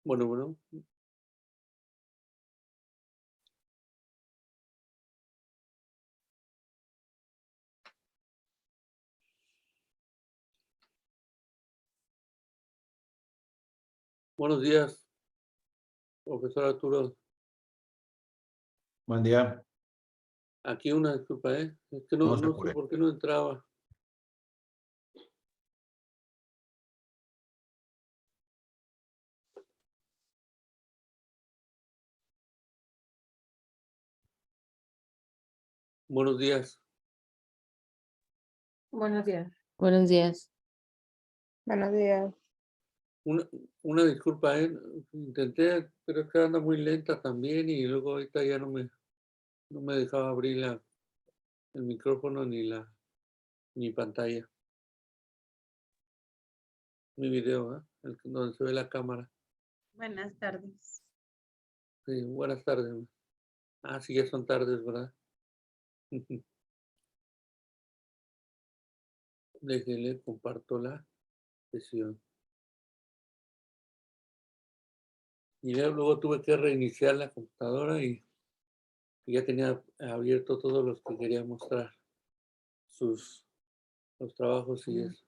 Bueno, bueno. Buenos días, profesor Arturo. Buen día, Aquí una disculpa, ¿eh? Es que no, no se no sé apure. por qué no entraba. Buenos días. Buenos días. Buenos días. Buenos días. Una, una disculpa, ¿eh? Intenté, pero es que anda muy lenta también y luego ahorita ya no me dejaba abrir el micrófono ni pantalla, mi video, ¿eh? Donde se ve la cámara. Buenas tardes. Sí, buenas tardes. Ah, sí, ya son tardes, ¿verdad? Déjenle, comparto la sesión. Y luego tuve que reiniciar la computadora y ya tenía abierto todos los que quería mostrar, los trabajos y eso.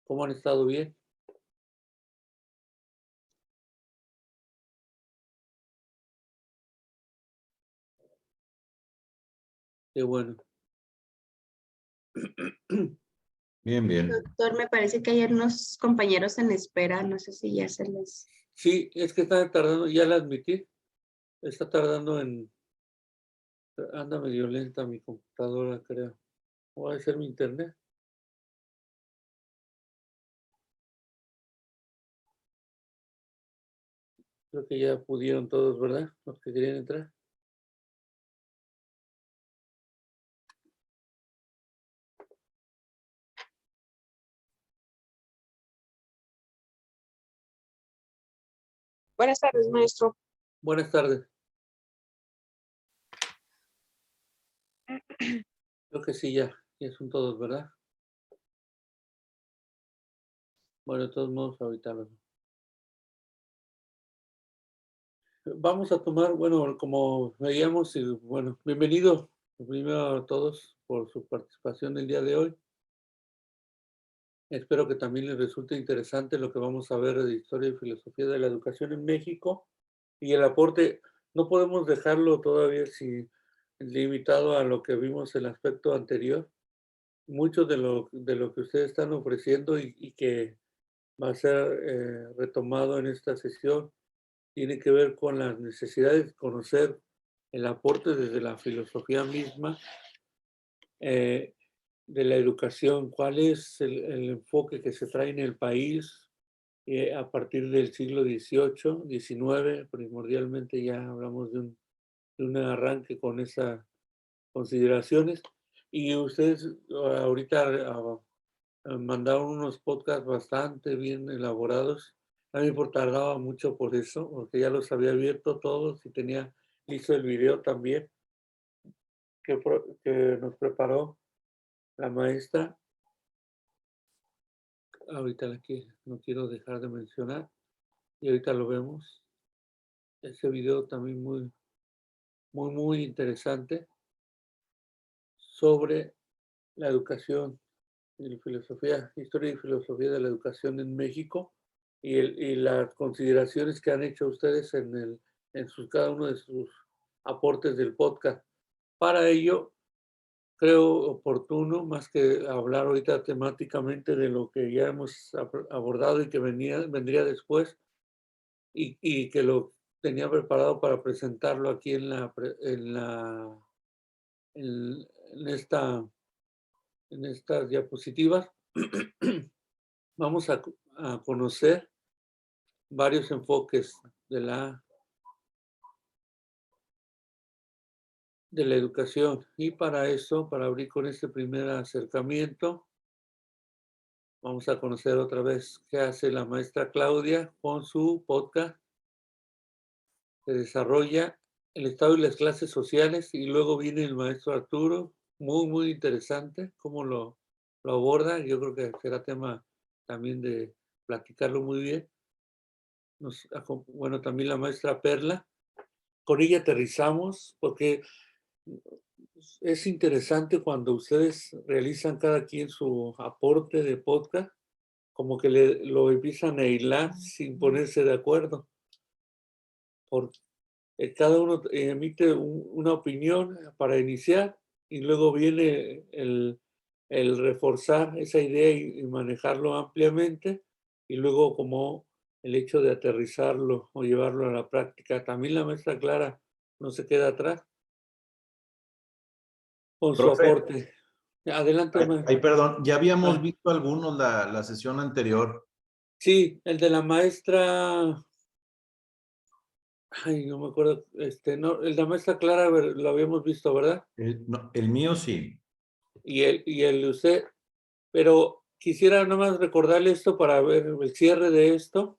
¿Cómo han estado? Bien. Qué bueno. Bien, bien. Doctor, me parece que hay unos compañeros en espera, no sé si ya se les... Sí, es que está tardando, ya la admití, está tardando anda medio lenta mi computadora, creo. O va a ser mi internet. Creo que ya pudieron todos, ¿verdad? Los que querían entrar. Buenas tardes, maestro. Buenas tardes. Creo que sí, ya son todos, ¿verdad? Bueno, de todos modos, ahorita lo... Vamos a tomar, bueno, como veíamos, y bueno, bienvenido primero a todos por su participación el día de hoy. Espero que también les resulte interesante lo que vamos a ver de historia y filosofía de la educación en México y el aporte. No podemos dejarlo todavía limitado a lo que vimos en el aspecto anterior. Mucho de lo que ustedes están ofreciendo y que va a ser retomado en esta sesión tiene que ver con las necesidades de conocer el aporte desde la filosofía misma de la educación, cuál es el enfoque que se trae en el país a partir del siglo XVIII, XIX, primordialmente ya hablamos de un arranque con esas consideraciones. Y ustedes ahorita mandaron unos podcasts bastante bien elaborados. A mí me tardaba mucho por eso, porque ya los había abierto todos y tenía listo el video también que nos preparó la maestra. Ahorita la que no quiero dejar de mencionar y ahorita lo vemos. Ese video también muy, muy, muy interesante sobre la educación y filosofía, historia y filosofía de la educación en México y las consideraciones que han hecho ustedes cada uno de sus aportes del podcast. Para ello, creo oportuno, más que hablar ahorita temáticamente de lo que ya hemos abordado y que vendría después, y que lo tenía preparado para presentarlo aquí en estas diapositivas. Vamos a conocer varios enfoques de la educación. Y para eso, para abrir con este primer acercamiento, vamos a conocer otra vez qué hace la maestra Claudia con su podcast que desarrolla el Estado y las clases sociales. Y luego viene el maestro Arturo, muy, muy interesante cómo lo aborda. Yo creo que será tema también de platicarlo muy bien. bueno, también la maestra Perla. Con ella aterrizamos porque es interesante cuando ustedes realizan cada quien su aporte de podcast, como que lo empiezan a hilar sin ponerse de acuerdo. Porque cada uno emite una opinión para iniciar y luego viene el reforzar esa idea y manejarlo ampliamente, y luego como el hecho de aterrizarlo o llevarlo a la práctica. También la maestra Clara no se queda atrás con su Profe, aporte. Adelante, maestra. perdón, ya habíamos Ah, visto algunos la sesión anterior. sí, el de la maestra, ay, no me acuerdo, no, el de la maestra Clara lo habíamos visto, ¿verdad? No, el mío sí. Y el de usted, pero quisiera nomás recordarle esto para ver el cierre de esto,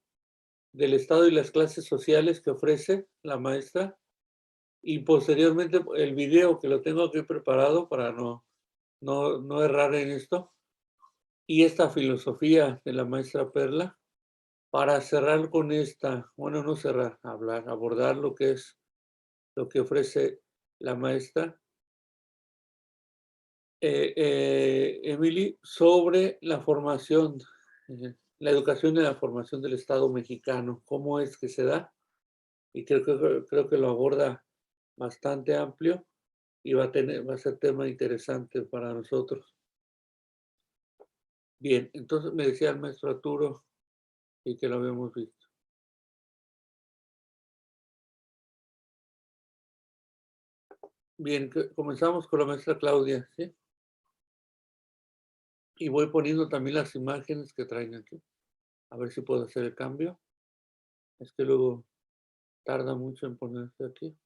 del Estado y las clases sociales que ofrece la maestra, y posteriormente el video que lo tengo aquí preparado para no errar en esto, y esta filosofía de la maestra Perla, para cerrar con esta, bueno, no cerrar, abordar lo que es lo que ofrece la maestra Emily sobre la formación, la educación y la formación del Estado mexicano, cómo es que se da, y creo que lo aborda bastante amplio y va a ser tema interesante para nosotros. Bien, entonces me decía el maestro Arturo y que lo habíamos visto. Bien, comenzamos con la maestra Claudia, ¿sí? Y voy poniendo también las imágenes que traen aquí. A ver si puedo hacer el cambio. Es que luego tarda mucho en ponerse aquí.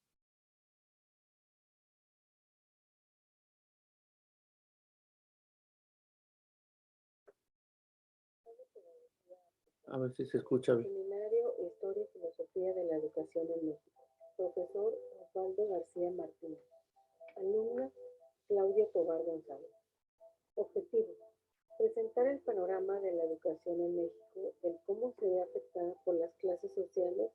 A ver si se escucha bien. Seminario Historia y Filosofía de la Educación en México. Profesor Osvaldo García Martínez. Alumna Claudia Tobar González. Objetivo: presentar el panorama de la educación en México, del cómo se ve afectada por las clases sociales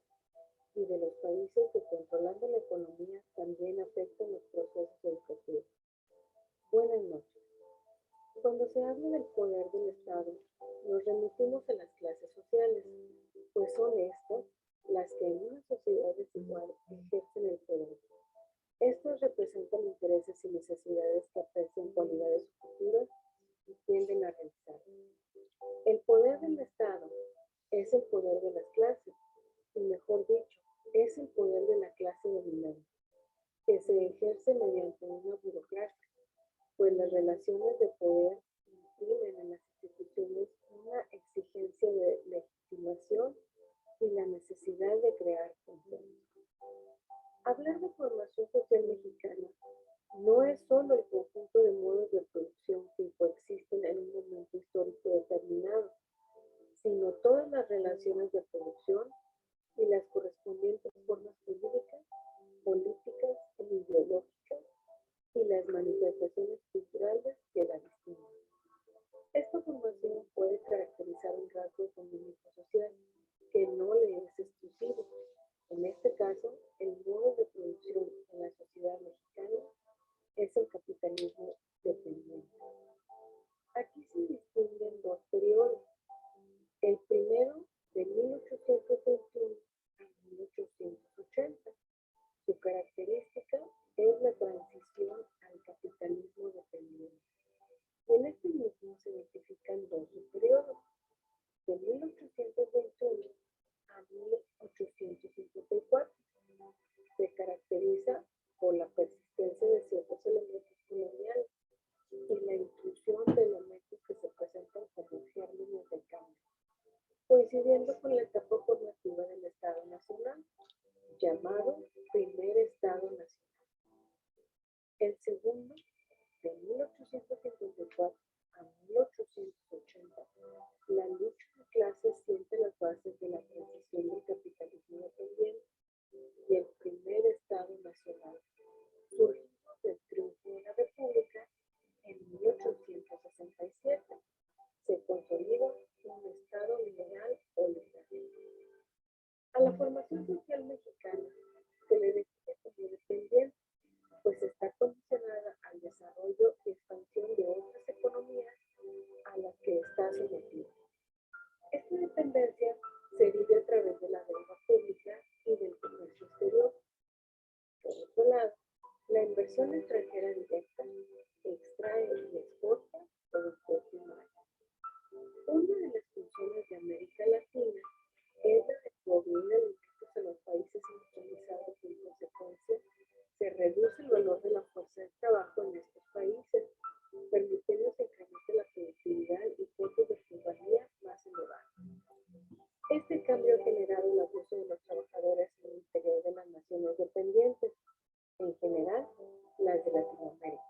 y de los países que, controlando la economía, también afectan los procesos educativos. Buenas noches. Cuando se habla del poder del Estado, nos remitimos a las clases sociales, pues son estas las que en una sociedad desigual ejercen el poder. Estos representan intereses y necesidades que aprecian cualidades futuras y tienden a realizar. El poder del Estado es el poder de las clases, y mejor dicho, es el poder de la clase dominante, que se ejerce mediante una burocracia, pues las relaciones de poder imprimen en las instituciones una exigencia de legitimación y la necesidad de crear consenso. Hablar de formación social mexicana no es solo el conjunto de modos de producción que coexisten en un momento histórico determinado, sino todas las relaciones de producción y las correspondientes formas jurídicas, políticas e ideológicas y las manifestaciones culturales que la distinguen. Esta formación puede caracterizar un rasgo económico-social que no le es exclusivo. En este caso, el modo de producción en la sociedad mexicana es el capitalismo dependiente. Aquí se distinguen dos periodos. El primero, de 1821 a 1880. Su característica es la transición al capitalismo dependiente. En este mismo se identifican dos periodos, de 1821 a 1854. Se caracteriza por la persistencia de ciertos elementos coloniales y la inclusión de elementos que se presentan como gérmenes de cambio, coincidiendo con la etapa formativa del Estado Nacional, llamado Primer Estado Nacional. El segundo, de 1854 a 1880, la lucha de clases siente las bases de la transición del capitalismo dependiente y el primer Estado Nacional, surgido del triunfo de la República en 1867. Se consolida un Estado liberal o liberal. inversión extranjera directa extrae y exporta productos primarios. Una de las funciones de América Latina es la de proveer alimentos a los países industrializados y, en consecuencia, se reduce el valor de la fuerza de trabajo en estos países, permitiendo que se incremente la productividad y costos de plusvalía más elevados. Este cambio ha generado el abuso de los trabajadores en el interior de las naciones dependientes, en general las de Latinoamérica.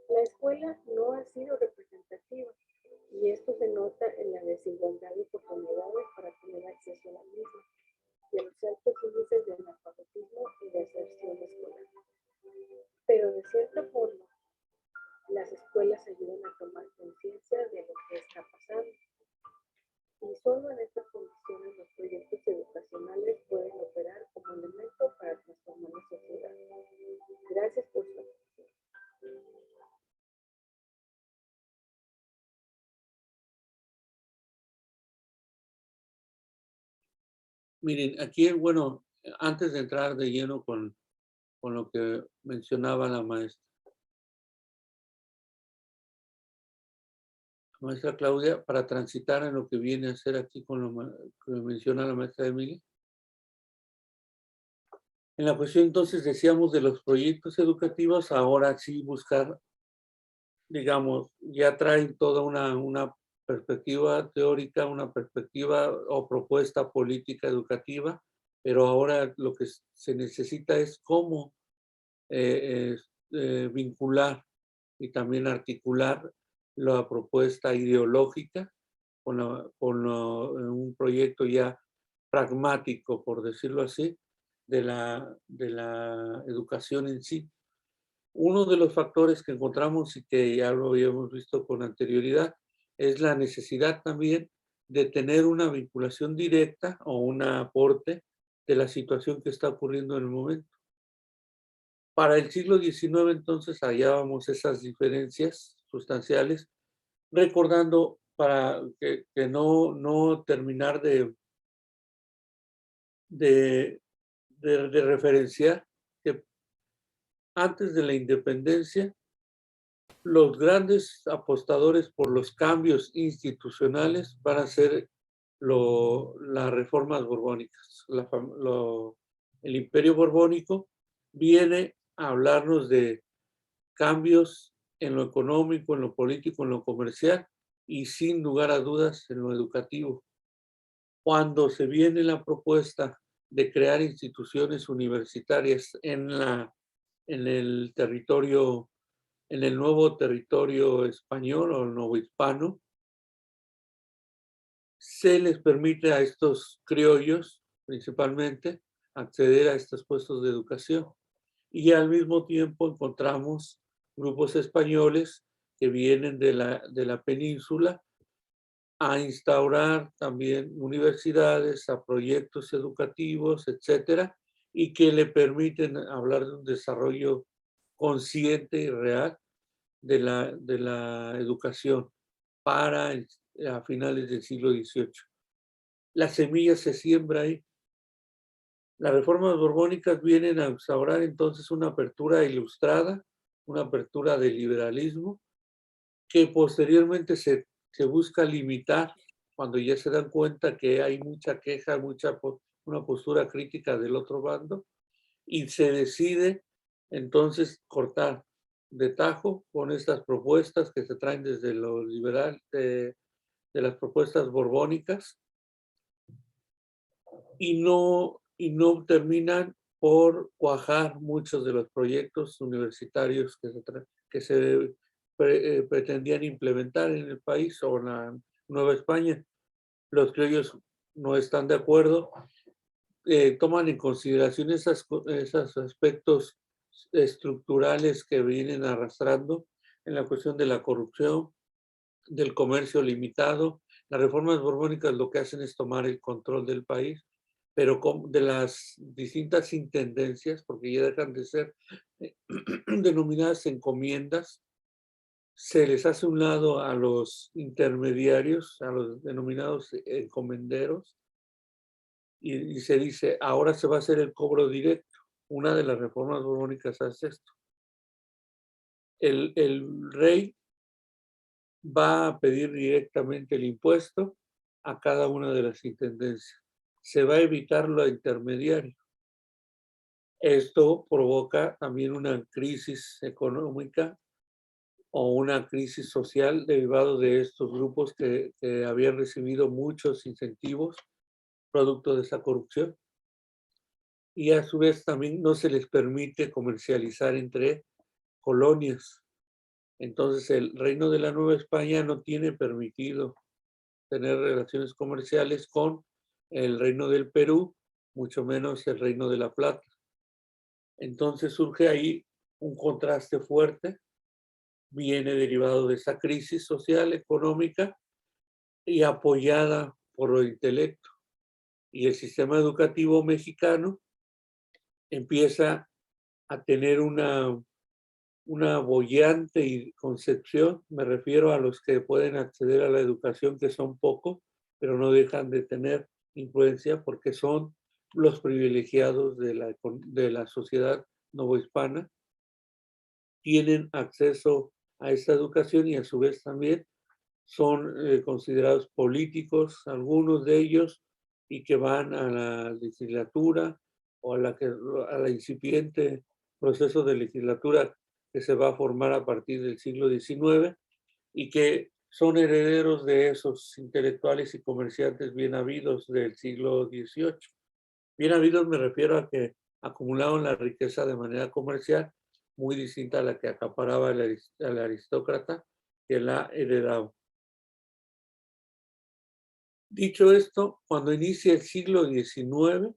La escuela no ha sido representativa y esto se nota en la desigualdad de oportunidades para tener acceso a la misma y a los altos índices de analfabetismo y deserción escolar. Pero de cierta forma, las escuelas ayudan a tomar conciencia de lo que está pasando. Y solo en estas condiciones los proyectos educacionales pueden operar como elemento para transformar la sociedad. Gracias por su atención. Miren, aquí, bueno, antes de entrar de lleno con lo que mencionaba la maestra Claudia, para transitar en lo que viene a ser aquí con lo que menciona la maestra Emilia. En la cuestión entonces decíamos de los proyectos educativos, ahora sí buscar, digamos, ya traen toda una perspectiva teórica, una perspectiva o propuesta política educativa, pero ahora lo que se necesita es cómo vincular y también articular la propuesta ideológica con un proyecto ya pragmático, por decirlo así, de la educación en sí. Uno de los factores que encontramos y que ya lo habíamos visto con anterioridad es la necesidad también de tener una vinculación directa o un aporte de la situación que está ocurriendo en el momento. Para el siglo XIX, entonces, hallábamos esas diferencias sustanciales, recordando para que no terminar de referenciar que antes de la independencia, los grandes apostadores por los cambios institucionales van a ser las reformas borbónicas. El Imperio Borbónico viene a hablarnos de cambios en lo económico, en lo político, en lo comercial y sin lugar a dudas en lo educativo. Cuando se viene la propuesta de crear instituciones universitarias en el territorio, en el nuevo territorio español o novohispano, se les permite a estos criollos, principalmente, acceder a estos puestos de educación. Y al mismo tiempo encontramos grupos españoles que vienen de la península a instaurar también universidades, a proyectos educativos, etcétera, y que le permiten hablar de un desarrollo consciente y real de la educación para a finales del siglo XVIII. La semilla se siembra ahí. Las reformas borbónicas vienen a instaurar entonces una apertura ilustrada, una apertura de liberalismo, que posteriormente se busca limitar cuando ya se dan cuenta que hay mucha queja, una postura crítica del otro bando, y se decide entonces cortar de tajo con estas propuestas que se traen desde lo liberal, de las propuestas borbónicas, y no terminan por cuajar muchos de los proyectos universitarios que se pretendían implementar en el país o en la Nueva España. Los criollos no están de acuerdo, toman en consideración esos aspectos estructurales que vienen arrastrando en la cuestión de la corrupción, del comercio limitado. Las reformas borbónicas lo que hacen es tomar el control del país, pero de las distintas intendencias, porque ya dejan de ser denominadas encomiendas, se les hace un lado a los intermediarios, a los denominados encomenderos, y se dice, ahora se va a hacer el cobro directo. Una de las reformas borbónicas hace esto. el rey va a pedir directamente el impuesto a cada una de las intendencias. Se va a evitar lo intermediario. Esto provoca también una crisis económica o una crisis social derivado de estos grupos que habían recibido muchos incentivos producto de esa corrupción. Y a su vez también no se les permite comercializar entre colonias. Entonces el Reino de la Nueva España no tiene permitido tener relaciones comerciales con el Reino del Perú, mucho menos el Reino de la Plata. Entonces surge ahí un contraste fuerte, viene derivado de esa crisis social, económica y apoyada por el intelecto. Y el sistema educativo mexicano empieza a tener una boyante concepción, me refiero a los que pueden acceder a la educación, que son pocos, pero no dejan de tener influencia porque son los privilegiados de la sociedad novohispana, tienen acceso a esta educación y a su vez también son considerados políticos, algunos de ellos, y que van a la legislatura o a la incipiente proceso de legislatura que se va a formar a partir del siglo XIX y que son herederos de esos intelectuales y comerciantes bien habidos del siglo XVIII. Bien habidos me refiero a que acumularon la riqueza de manera comercial muy distinta a la que acaparaba el aristócrata que la heredaba. Dicho esto, cuando inicia el siglo XIX,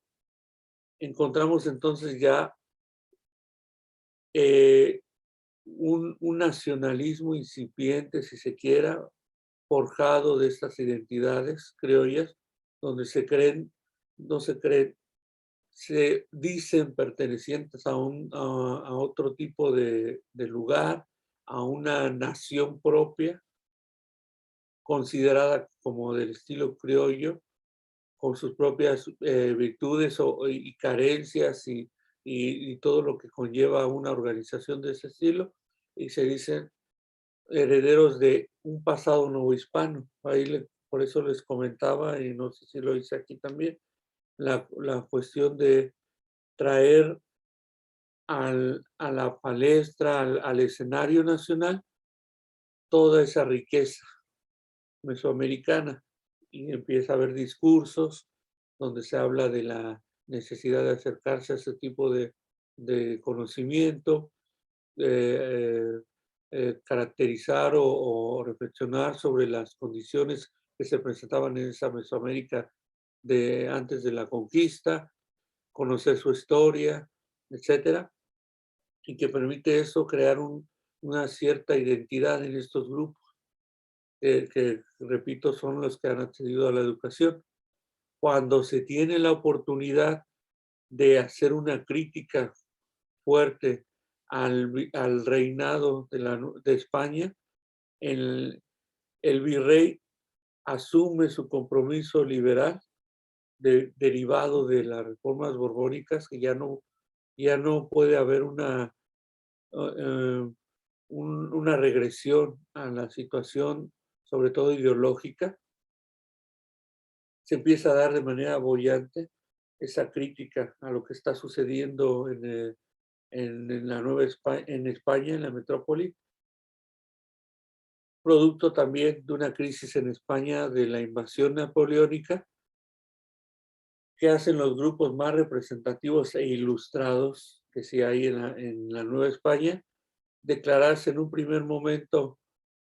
encontramos entonces ya un nacionalismo incipiente, si se quiera, forjado de estas identidades criollas, donde no se creen, se dicen pertenecientes a otro tipo de lugar, a una nación propia, considerada como del estilo criollo, con sus propias virtudes y carencias y todo lo que conlleva una organización de ese estilo, y se dicen herederos de un pasado novohispano. Por eso les comentaba, y no sé si lo hice aquí también, la cuestión de traer a la palestra, al escenario nacional, toda esa riqueza mesoamericana. Y empieza a haber discursos donde se habla de la necesidad de acercarse a ese tipo de conocimiento, caracterizar o reflexionar sobre las condiciones que se presentaban en esa Mesoamérica de antes de la conquista, conocer su historia, etcétera, y que permite eso crear una cierta identidad en estos grupos, que, repito, son los que han accedido a la educación. Cuando se tiene la oportunidad de hacer una crítica fuerte al reinado de España, el virrey asume su compromiso liberal derivado de las reformas borbónicas, que ya no puede haber una regresión a la situación, sobre todo ideológica. Se empieza a dar de manera boyante esa crítica a lo que está sucediendo en la Nueva España, en la metrópoli, producto también de una crisis en España de la invasión napoleónica, que hacen los grupos más representativos e ilustrados que sí hay en la Nueva España, declararse en un primer momento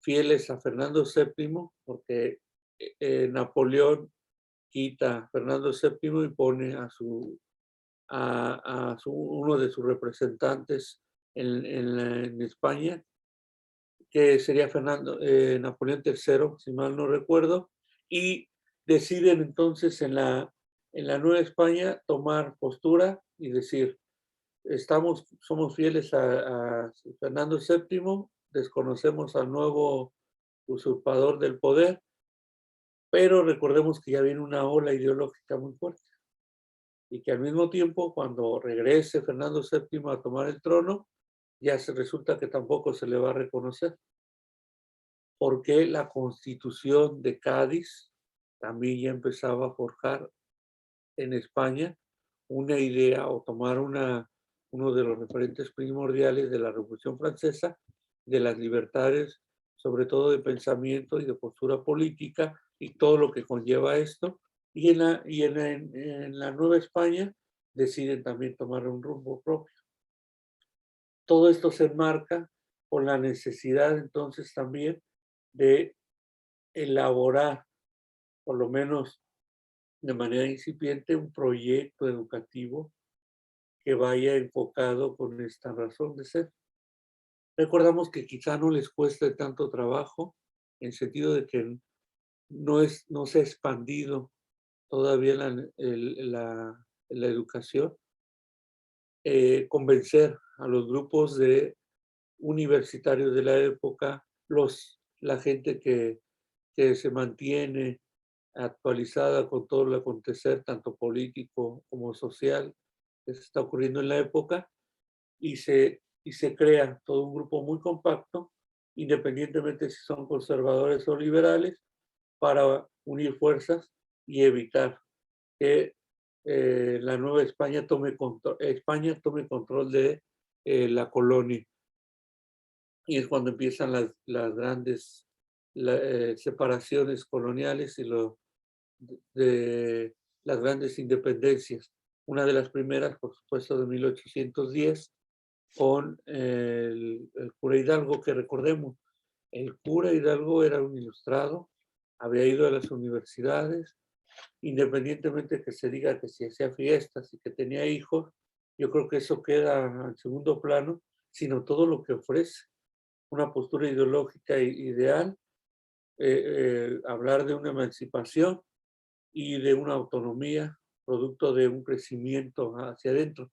fieles a Fernando VII, porque Napoleón quita a Fernando VII y pone a uno de sus representantes en España, que sería Napoleón III, si mal no recuerdo, y deciden entonces en la Nueva España tomar postura y decir, somos fieles a Fernando VII, desconocemos al nuevo usurpador del poder, pero recordemos que ya viene una ola ideológica muy fuerte y que al mismo tiempo, cuando regrese Fernando VII a tomar el trono, ya se resulta que tampoco se le va a reconocer, porque la Constitución de Cádiz también ya empezaba a forjar en España una idea o tomar uno de los referentes primordiales de la Revolución Francesa, de las libertades, sobre todo de pensamiento y de postura política y todo lo que conlleva esto. Y en la Nueva España deciden también tomar un rumbo propio. Todo esto se enmarca con la necesidad entonces también de elaborar, por lo menos de manera incipiente, un proyecto educativo que vaya enfocado con esta razón de ser. Recordamos que quizá no les cueste tanto trabajo, en sentido de que no se ha expandido todavía la educación, convencer a los grupos de universitarios de la época, la gente que se mantiene actualizada con todo el acontecer, tanto político como social, que se está ocurriendo en la época, y se crea todo un grupo muy compacto, independientemente si son conservadores o liberales, para unir fuerzas y evitar que la Nueva España tome control de la colonia. Y es cuando empiezan las grandes separaciones coloniales y de las grandes independencias. Una de las primeras, por supuesto, de 1810, con el cura Hidalgo, que recordemos, el cura Hidalgo era un ilustrado, había ido a las universidades, independientemente que se diga que si hacía fiestas y que tenía hijos, yo creo que eso queda en segundo plano, sino todo lo que ofrece, una postura ideológica ideal, hablar de una emancipación y de una autonomía, producto de un crecimiento hacia adentro.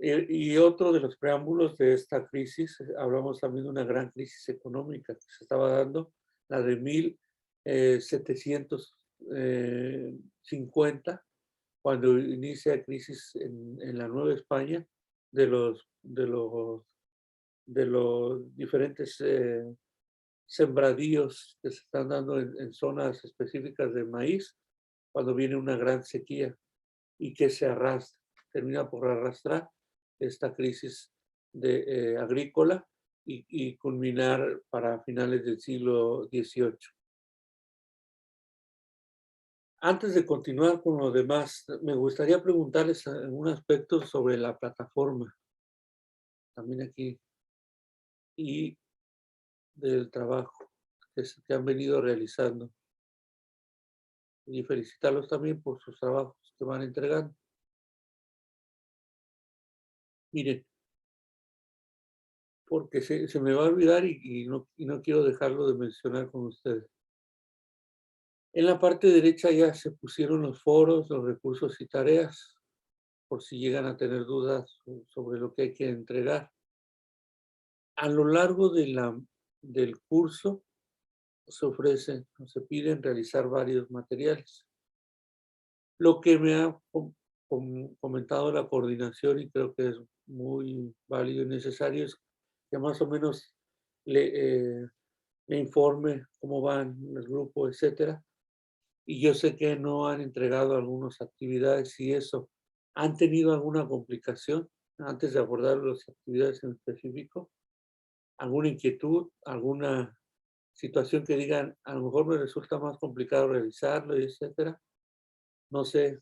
Y otro de los preámbulos de esta crisis, hablamos también de una gran crisis económica que se estaba dando, la de 1750, cuando inicia la crisis en la Nueva España de los diferentes sembradíos que se están dando en zonas específicas de maíz, cuando viene una gran sequía y que se arrastra, termina por arrastrar esta crisis agrícola y culminar para finales del siglo XVIII. Antes de continuar con lo demás, me gustaría preguntarles un aspecto sobre la plataforma, también aquí, y del trabajo que han venido realizando. Y felicitarlos también por sus trabajos que van entregando. Miren, porque se me va a olvidar y no quiero dejarlo de mencionar con ustedes. En la parte derecha ya se pusieron los foros, los recursos y tareas, por si llegan a tener dudas sobre lo que hay que entregar. A lo largo del curso se ofrecen o se piden realizar varios materiales. Lo que me ha comentado la coordinación, y creo que es muy válido y necesario, es que más o menos le informe cómo van el grupo, etcétera. Y yo sé que no han entregado algunas actividades y eso. ¿Han tenido alguna complicación antes de abordar las actividades en específico? ¿Alguna inquietud? ¿Alguna situación que digan, a lo mejor me resulta más complicado realizarlo, etcétera? No sé,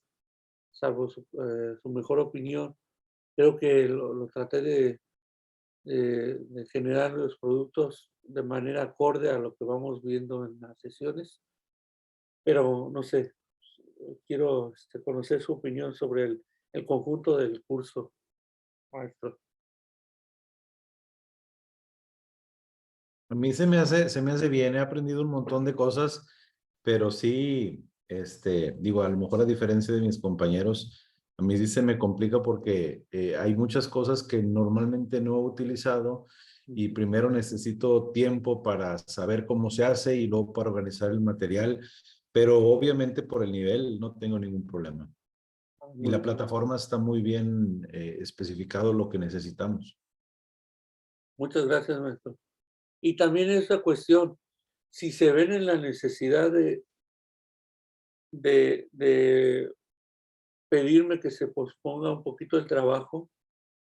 salvo su mejor opinión. Creo que lo traté de generar los productos de manera acorde a lo que vamos viendo en las sesiones, pero no sé, quiero conocer su opinión sobre el conjunto del curso, maestro. A mí se me hace bien, he aprendido un montón de cosas, pero sí, digo, a lo mejor a diferencia de mis compañeros, a mí sí se me complica porque hay muchas cosas que normalmente no he utilizado y primero necesito tiempo para saber cómo se hace y luego para organizar el material, pero obviamente por el nivel no tengo ningún problema. Y la plataforma está muy bien especificado lo que necesitamos. Muchas gracias, maestro. Y también esa cuestión, si se ven en la necesidad de pedirme que se posponga un poquito el trabajo,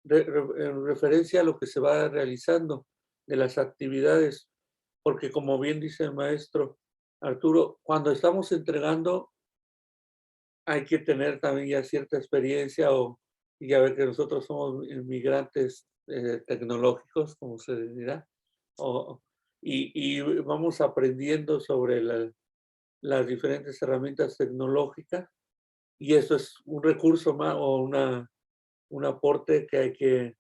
en referencia a lo que se va realizando de las actividades, porque como bien dice el maestro Arturo, cuando estamos entregando hay que tener también ya cierta experiencia y ya ver que nosotros somos inmigrantes tecnológicos, como se dirá, y vamos aprendiendo sobre las diferentes herramientas tecnológicas y eso es un recurso más o un aporte que hay que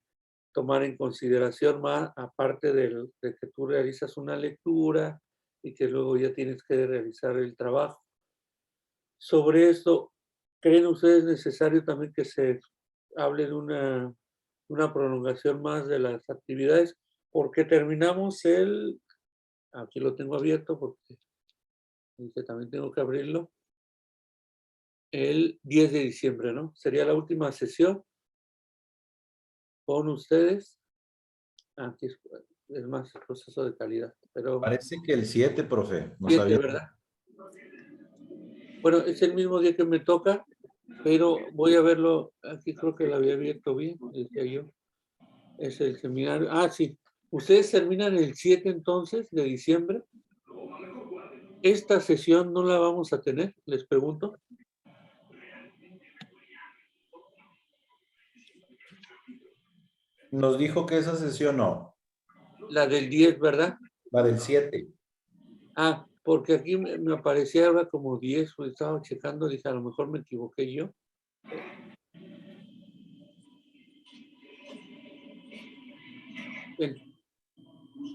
tomar en consideración más, aparte de que tú realizas una lectura y que luego ya tienes que realizar el trabajo. Sobre esto, ¿creen ustedes necesario también que se hable de una prolongación más de las actividades? Porque terminamos aquí lo tengo abierto porque también tengo que abrirlo, el 10 de diciembre, ¿no? Sería la última sesión con ustedes. Aquí es más el proceso de calidad, pero Parece que el 7, profe. No 7, sabía. ¿verdad? Bueno, es el mismo día que me toca, pero voy a verlo, aquí creo que lo había abierto bien, decía yo. Es el seminario. Ah, sí. ¿Ustedes terminan el 7 entonces de diciembre? ¿Esta sesión no la vamos a tener? Les pregunto. Nos dijo que esa sesión no. La del 10, ¿verdad? La del 7. Ah, porque aquí me aparecía ahora como 10, pues estaba checando, dije, a lo mejor me equivoqué yo.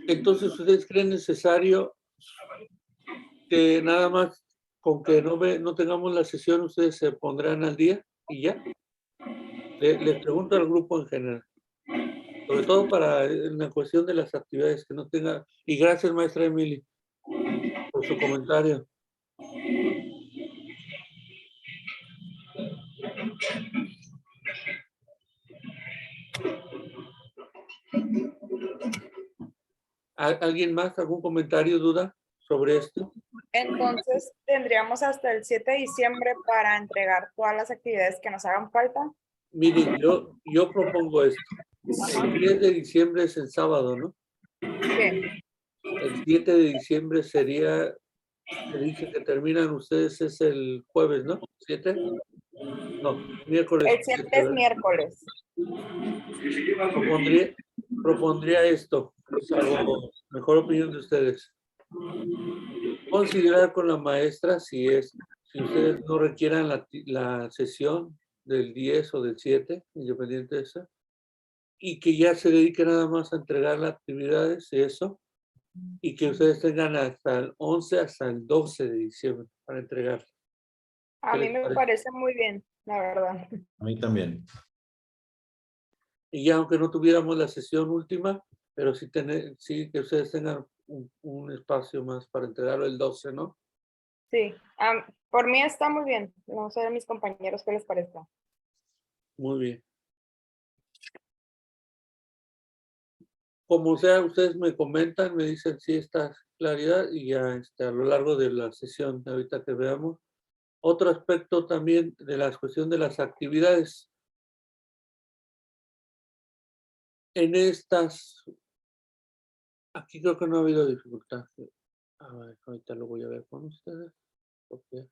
Entonces, ¿ustedes creen necesario que nada más con que no tengamos la sesión, ustedes se pondrán al día y ya? Les pregunto al grupo en general, sobre todo para la cuestión de las actividades que no tenga. Y gracias, maestra Emily, por su comentario. ¿Alguien más? ¿Algún comentario, duda sobre esto? Entonces, tendríamos hasta el 7 de diciembre para entregar todas las actividades que nos hagan falta. Miren, yo propongo esto. El 10 de diciembre es el sábado, ¿no? Sí. El 7 de diciembre sería, se dice que terminan ustedes es el jueves, ¿no? ¿7? No, miércoles. El 7 es miércoles. Propondría esto, salvo mejor opinión de ustedes. Considerar con la maestra si ustedes no requieran la sesión del 10 o del 7, independiente de eso, y que ya se dedique nada más a entregar las actividades y eso, y que ustedes tengan hasta el 11, hasta el 12 de diciembre para entregar. A mí me parece muy bien, la verdad. A mí también. Y ya aunque no tuviéramos la sesión última, pero sí que ustedes tengan un espacio más para entregarlo el 12, ¿no? Sí, por mí está muy bien. No sé a mis compañeros qué les parezca. Muy bien. Como sea, ustedes me comentan, me dicen si está claridad y ya a lo largo de la sesión, ahorita que veamos. Otro aspecto también de la cuestión de las actividades. En estas, aquí creo que no ha habido dificultad. A ver, ahorita lo voy a ver con ustedes. Okay.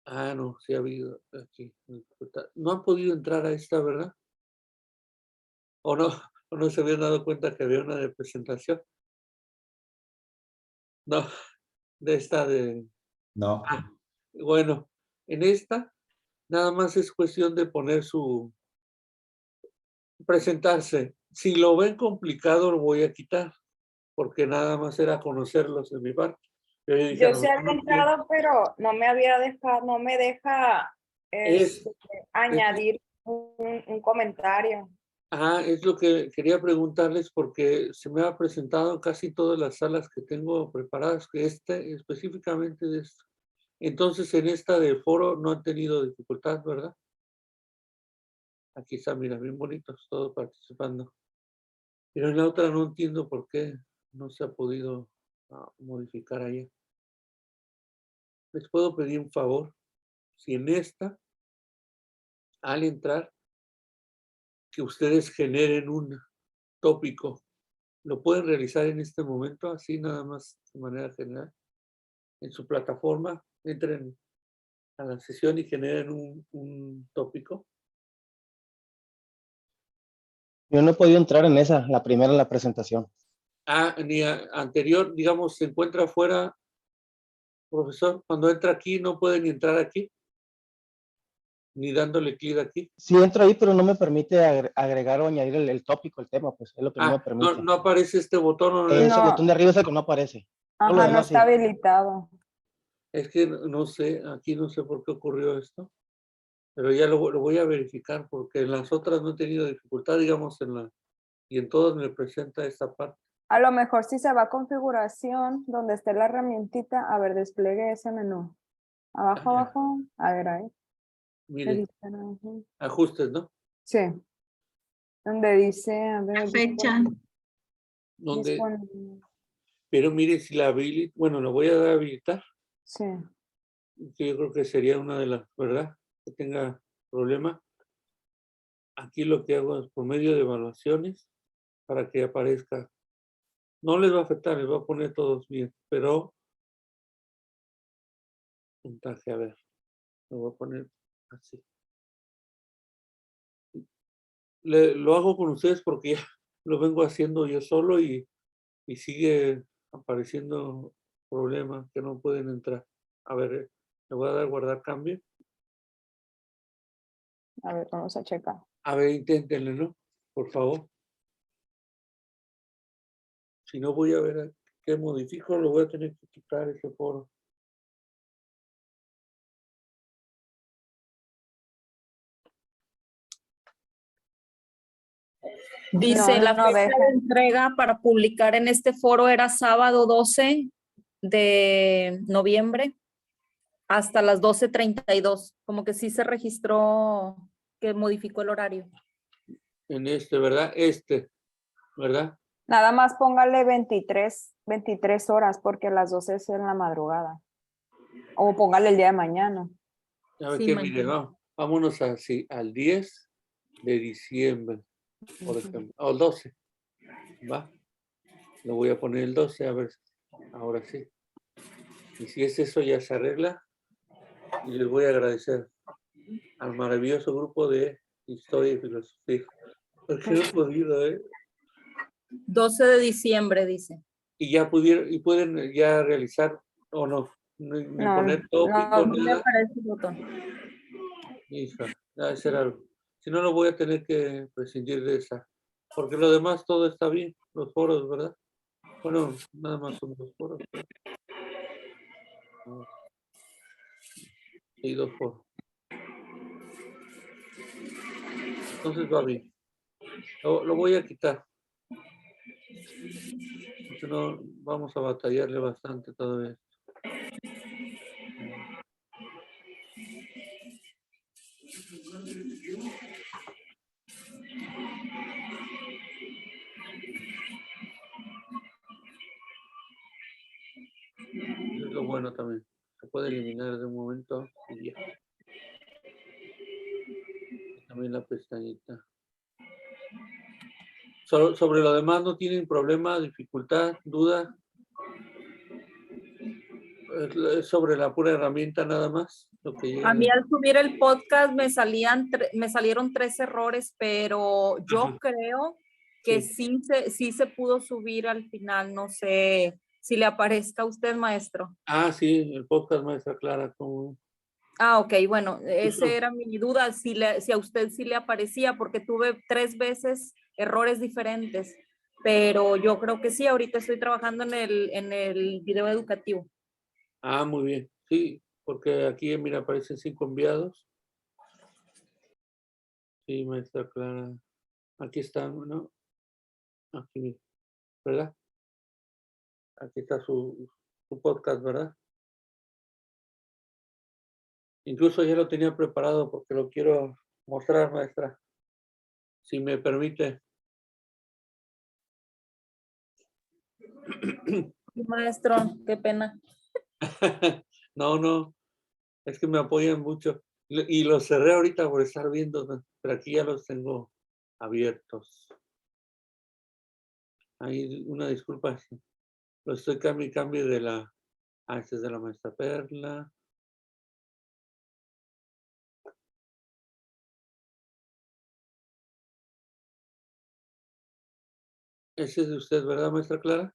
Ah, no, sí ha habido aquí dificultad. No han podido entrar a esta, ¿verdad? ¿O no, o no se habían dado cuenta que había una de presentación? No, de esta de... No. Ah, bueno, en esta nada más es cuestión de poner presentarse. Si lo ven complicado, lo voy a quitar, porque nada más era conocerlos de mi parte. Yo sí había entrado, pero no me deja Es añadir un comentario. es lo que quería preguntarles, porque se me ha presentado en casi todas las salas que tengo preparadas, que específicamente de esto. Entonces, en esta de foro no han tenido dificultad, ¿verdad? Aquí está, mira, bien bonitos, todos participando. Pero en la otra no entiendo por qué no se ha podido modificar allá. Les puedo pedir un favor. Si en esta, al entrar, que ustedes generen un tópico, lo pueden realizar en este momento, así nada más de manera general. En su plataforma, entren a la sesión y generen un tópico. Yo no he podido entrar en esa, la primera en la presentación. Ni anterior, digamos, se encuentra afuera, profesor, cuando entra aquí no puede ni entrar aquí, ni dándole clic aquí. Sí entro ahí, pero no me permite agregar o añadir el tópico, el tema, pues es lo que no me permite. No aparece este botón. ¿O no? Ese No. botón de arriba es el que no aparece. Todo lo Ajá, no demás está sí. habilitado. Es que no sé, aquí no sé por qué ocurrió esto, pero ya lo voy a verificar porque en las otras no he tenido dificultad, digamos, y en todas me presenta esta parte. A lo mejor si se va a configuración, donde esté la herramientita, a ver, despliegue ese menú. Abajo, abajo, a ver ahí. Mire, Editar, ajá. ajustes, ¿no? Sí. Donde dice, a ver, La fecha. Donde, disponible. pero mire si la habilito, bueno, lo voy a habilitar, Sí. que yo creo que sería una de las, ¿verdad? Que tenga problema. Aquí lo que hago es por medio de evaluaciones para que aparezca. No les va a afectar, les va a poner todos bien, pero puntaje, a ver, lo voy a poner así. Lo hago con ustedes porque ya lo vengo haciendo yo solo y sigue apareciendo problemas que no pueden entrar. A ver, le voy a dar guardar cambio. A ver, vamos a checar. A ver, inténtenle, ¿no? Por favor. Si no, voy a ver qué modifico, lo voy a tener que quitar ese foro. Dice, No, la no fecha deja. de entrega para publicar en este foro era sábado 12 de noviembre hasta las 12:32. Como que sí se registró que modificó el horario. En ¿verdad? ¿Verdad? Nada más póngale 23 horas porque las 12 es en la madrugada. O póngale el día de mañana. A ver Sí, qué, mañana. mire, vámonos así, al 10 de diciembre, por ejemplo, o el 12, ¿va? Lo voy a poner el 12, a ver, ahora sí. Y si es eso, ya se arregla. Y les voy a agradecer al maravilloso grupo de Historia y Filosofía. Porque no he podido, 12 de diciembre, dice. Y ya pueden ya realizar, o no, ni No, poner no, tópico, No me nada. aparece el botón. Hija, debe ser algo. Si no, lo voy a tener que prescindir de esa. Porque lo demás todo está bien, los foros, ¿verdad? Bueno, nada más son dos foros. Sí, dos foros. Entonces va bien. Lo voy a quitar. Porque no, vamos a batallarle bastante todavía. Eso es lo bueno también. Se puede eliminar de un momento y ya. Y también la pestañita. Sobre lo demás, ¿no tienen problema, dificultad, duda? Es sobre la pura herramienta nada más. Lo que llega A mí al subir el podcast me salieron 3 errores, pero yo Ajá. creo que Sí. sí se pudo subir al final. No sé si le aparezca a usted, maestro. Sí, el podcast, maestra Clara, como Ok, bueno, esa era mi duda, si a usted sí le aparecía, porque tuve 3 veces errores diferentes, pero yo creo que sí, ahorita estoy trabajando en el video educativo. muy bien. Sí, porque aquí, mira, aparecen 5 enviados. Sí, maestra Clara. Aquí está, ¿no? Aquí, ¿verdad? Aquí está su podcast, ¿verdad? Incluso ya lo tenía preparado porque lo quiero mostrar, maestra. Si me permite. Maestro, qué pena. No, es que me apoyan mucho. Y los cerré ahorita por estar viendo, ¿no? Pero aquí ya los tengo abiertos. Hay una disculpa. Lo estoy cambio de la... este es de la maestra Perla. Ese es de usted, ¿verdad, maestra Clara?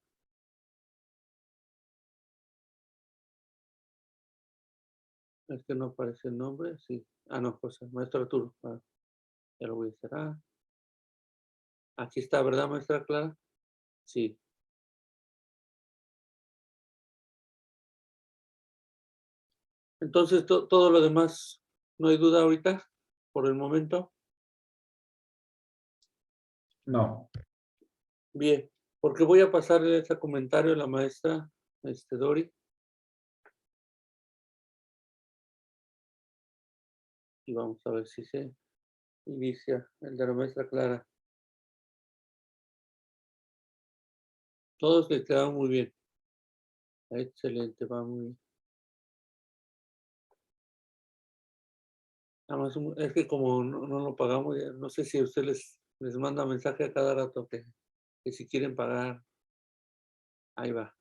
Es que no aparece el nombre, sí. Ah, no, José, maestro Arturo. Ah, ya lo voy a cerrar. Aquí está, ¿verdad, maestra Clara? Sí. Entonces, todo lo demás, ¿no hay duda ahorita? Por el momento. No. Bien, porque voy a pasarle ese comentario a la maestra Dori. Y vamos a ver si se inicia el de la maestra Clara. Todos le quedaron muy bien. Excelente, va muy bien. Nada más, es que como no lo pagamos, no sé si a ustedes les manda mensaje a cada rato que si quieren pagar, ahí va.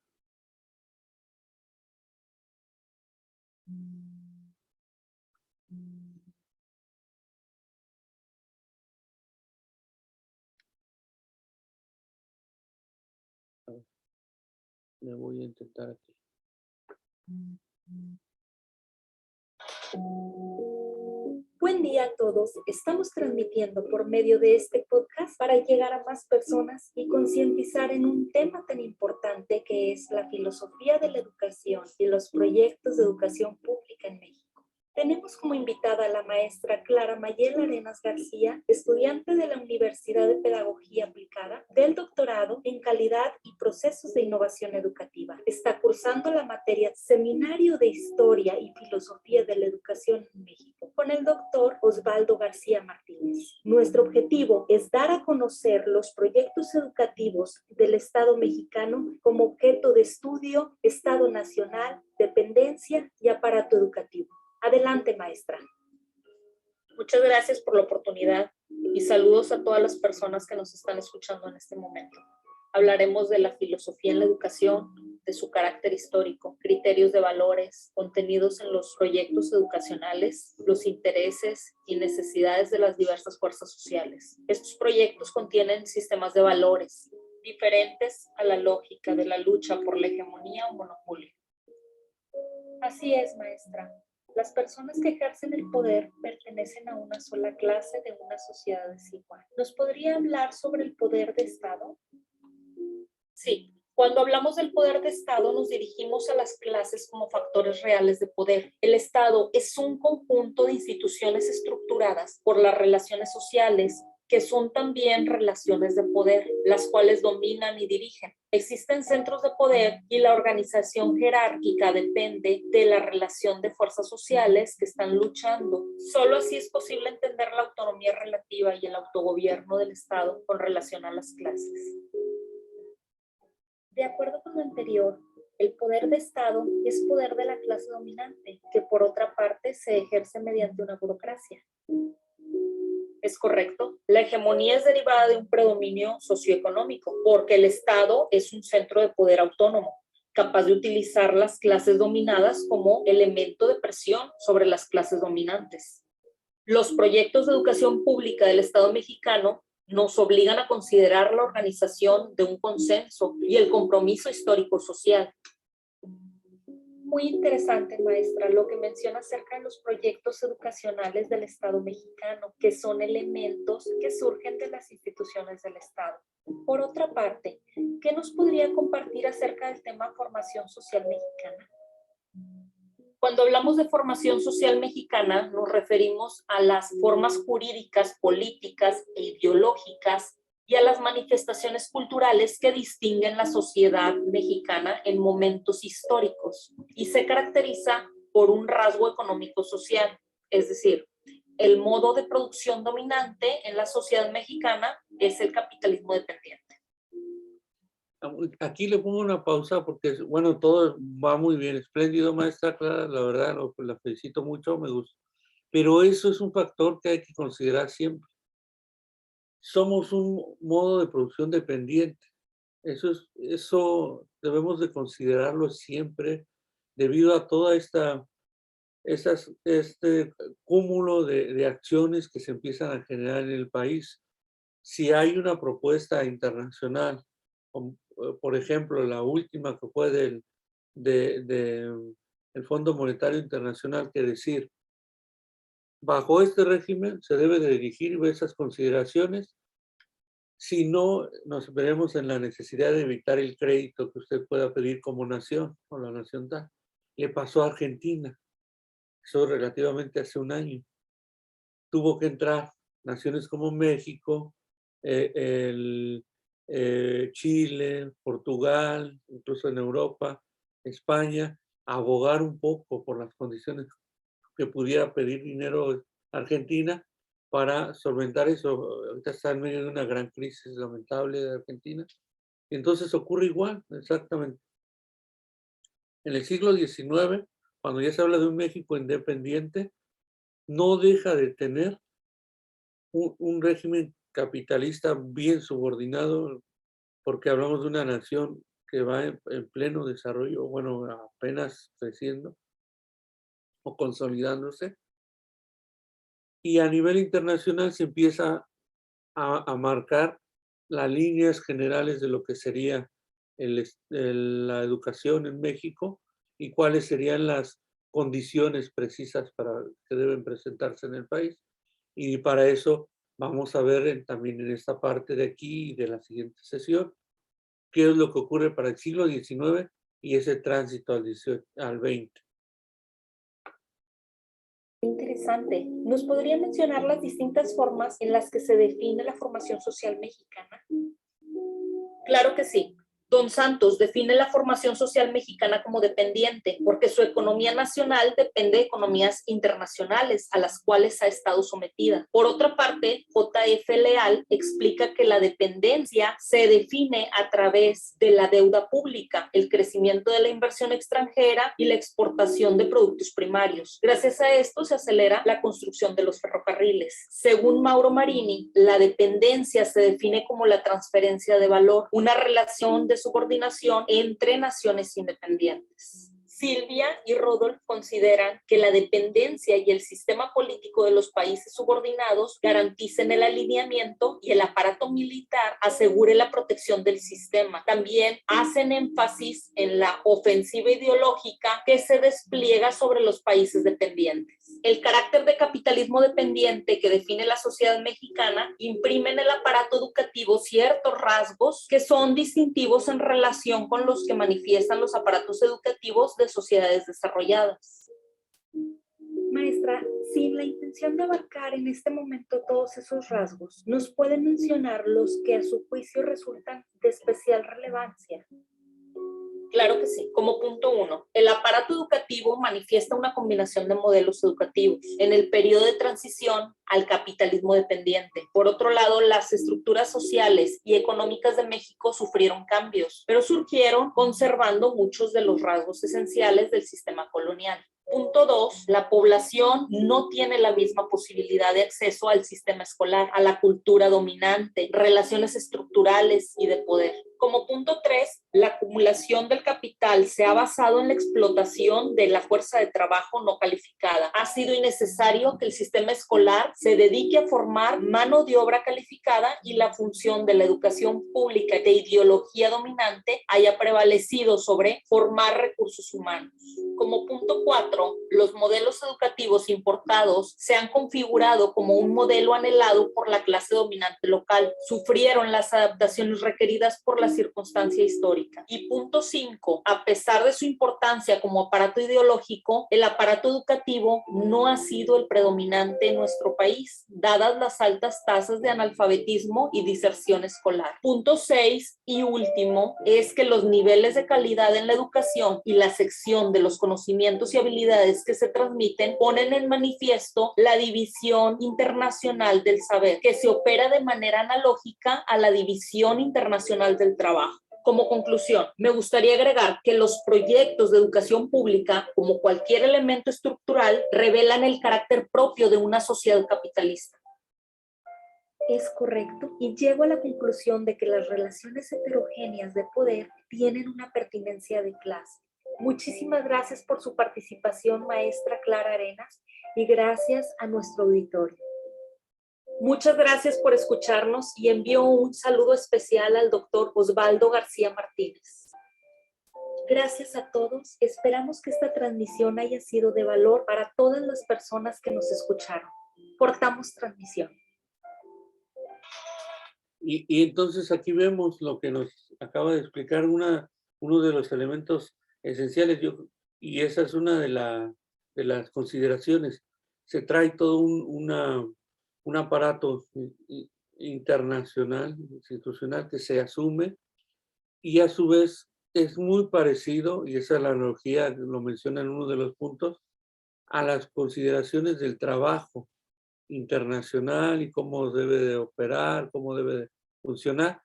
A ver, le voy a intentar aquí. Buen día a todos. Estamos transmitiendo por medio de este podcast para llegar a más personas y concientizar en un tema tan importante que es la filosofía de la educación y los proyectos de educación pública en México. Tenemos como invitada a la maestra Clara Mayel Arenas García, estudiante de la Universidad de Pedagogía Aplicada, del doctorado en Calidad y Procesos de Innovación Educativa. Está cursando la materia Seminario de Historia y Filosofía de la Educación en México, con el doctor Osvaldo García Martínez. Nuestro objetivo es dar a conocer los proyectos educativos del Estado mexicano como objeto de estudio, Estado nacional, dependencia y aparato educativo. Adelante, maestra. Muchas gracias por la oportunidad y saludos a todas las personas que nos están escuchando en este momento. Hablaremos de la filosofía en la educación, de su carácter histórico, criterios de valores, contenidos en los proyectos educacionales, los intereses y necesidades de las diversas fuerzas sociales. Estos proyectos contienen sistemas de valores diferentes a la lógica de la lucha por la hegemonía o monopolio. Así es, maestra. Las personas que ejercen el poder pertenecen a una sola clase de una sociedad desigual. ¿Nos podría hablar sobre el poder de Estado? Sí, cuando hablamos del poder de Estado nos dirigimos a las clases como factores reales de poder. El Estado es un conjunto de instituciones estructuradas por las relaciones sociales, que son también relaciones de poder, las cuales dominan y dirigen. Existen centros de poder y la organización jerárquica depende de la relación de fuerzas sociales que están luchando. Solo así es posible entender la autonomía relativa y el autogobierno del Estado con relación a las clases. De acuerdo con lo anterior, el poder de Estado es poder de la clase dominante, que por otra parte se ejerce mediante una burocracia. Es correcto. La hegemonía es derivada de un predominio socioeconómico, porque el Estado es un centro de poder autónomo, capaz de utilizar las clases dominadas como elemento de presión sobre las clases dominantes. Los proyectos de educación pública del Estado mexicano nos obligan a considerar la organización de un consenso y el compromiso histórico-social. Muy interesante, maestra, lo que menciona acerca de los proyectos educacionales del Estado mexicano, que son elementos que surgen de las instituciones del Estado. Por otra parte, ¿qué nos podría compartir acerca del tema formación social mexicana? Cuando hablamos de formación social mexicana, nos referimos a las formas jurídicas, políticas e ideológicas y a las manifestaciones culturales que distinguen la sociedad mexicana en momentos históricos y se caracteriza por un rasgo económico-social, es decir, el modo de producción dominante en la sociedad mexicana es el capitalismo dependiente. Aquí le pongo una pausa porque, bueno, todo va muy bien, espléndido, maestra Clara, la verdad, la felicito mucho, me gusta. Pero eso es un factor que hay que considerar siempre. Somos un modo de producción dependiente. Eso debemos de considerarlo siempre debido a toda este cúmulo de acciones que se empiezan a generar en el país. Si hay una propuesta internacional, por ejemplo, la última que fue del Fondo Monetario Internacional, que decir, bajo este régimen se debe de dirigir esas consideraciones, si no nos veremos en la necesidad de evitar el crédito que usted pueda pedir como nación o la nación tal. Le pasó a Argentina, eso relativamente hace un año. Tuvo que entrar naciones como México, Chile, Portugal, incluso en Europa, España, a abogar un poco por las condiciones que pudiera pedir dinero Argentina para solventar eso. Ahorita está en medio de una gran crisis lamentable de Argentina. Y entonces ocurre igual, exactamente. En el siglo XIX, cuando ya se habla de un México independiente, no deja de tener un régimen capitalista bien subordinado, porque hablamos de una nación que va en pleno desarrollo, bueno, apenas creciendo o consolidándose. Y a nivel internacional se empieza a marcar las líneas generales de lo que sería la educación en México y cuáles serían las condiciones precisas que deben presentarse en el país. Y para eso vamos a ver también en esta parte de aquí y de la siguiente sesión qué es lo que ocurre para el siglo XIX y ese tránsito al 20. Interesante. ¿Nos podría mencionar las distintas formas en las que se define la formación social mexicana? Claro que sí. Don Santos define la formación social mexicana como dependiente porque su economía nacional depende de economías internacionales a las cuales ha estado sometida. Por otra parte, J.F. Leal explica que la dependencia se define a través de la deuda pública, el crecimiento de la inversión extranjera y la exportación de productos primarios. Gracias a esto se acelera la construcción de los ferrocarriles. Según Mauro Marini, la dependencia se define como la transferencia de valor, una relación de subordinación entre naciones independientes. Silvia y Rodolfo consideran que la dependencia y el sistema político de los países subordinados garanticen el alineamiento y el aparato militar asegure la protección del sistema. También hacen énfasis en la ofensiva ideológica que se despliega sobre los países dependientes. El carácter de capitalismo dependiente que define la sociedad mexicana imprime en el aparato educativo ciertos rasgos que son distintivos en relación con los que manifiestan los aparatos educativos de sociedades desarrolladas. Maestra, sin la intención de abarcar en este momento todos esos rasgos, ¿nos puede mencionar los que a su juicio resultan de especial relevancia? Claro que sí. Como punto 1, el aparato educativo manifiesta una combinación de modelos educativos en el periodo de transición al capitalismo dependiente. Por otro lado, las estructuras sociales y económicas de México sufrieron cambios, pero surgieron conservando muchos de los rasgos esenciales del sistema colonial. Punto 2, la población no tiene la misma posibilidad de acceso al sistema escolar, a la cultura dominante, relaciones estructurales y de poder. Como punto 3, la acumulación del capital se ha basado en la explotación de la fuerza de trabajo no calificada. Ha sido innecesario que el sistema escolar se dedique a formar mano de obra calificada y la función de la educación pública de ideología dominante haya prevalecido sobre formar recursos humanos. Como punto 4, los modelos educativos importados se han configurado como un modelo anhelado por la clase dominante local. Sufrieron las adaptaciones requeridas por la circunstancia histórica. Y punto 5, a pesar de su importancia como aparato ideológico, el aparato educativo no ha sido el predominante en nuestro país, dadas las altas tasas de analfabetismo y diserción escolar. Punto 6 y último es que los niveles de calidad en la educación y la sección de los conocimientos y habilidades actividades que se transmiten ponen en manifiesto la división internacional del saber, que se opera de manera analógica a la división internacional del trabajo. Como conclusión, me gustaría agregar que los proyectos de educación pública, como cualquier elemento estructural, revelan el carácter propio de una sociedad capitalista. Es correcto, y llego a la conclusión de que las relaciones heterogéneas de poder tienen una pertinencia de clase. Muchísimas gracias por su participación, maestra Clara Arenas, y gracias a nuestro auditorio. Muchas gracias por escucharnos y envío un saludo especial al doctor Osvaldo García Martínez. Gracias a todos. Esperamos que esta transmisión haya sido de valor para todas las personas que nos escucharon. Cortamos transmisión. Y entonces aquí vemos lo que nos acaba de explicar uno de los elementos esenciales, y esa es una de las consideraciones. Se trae todo un aparato internacional, institucional, que se asume, y a su vez es muy parecido, y esa es la analogía, lo menciona en uno de los puntos, a las consideraciones del trabajo internacional y cómo debe de operar, cómo debe de funcionar,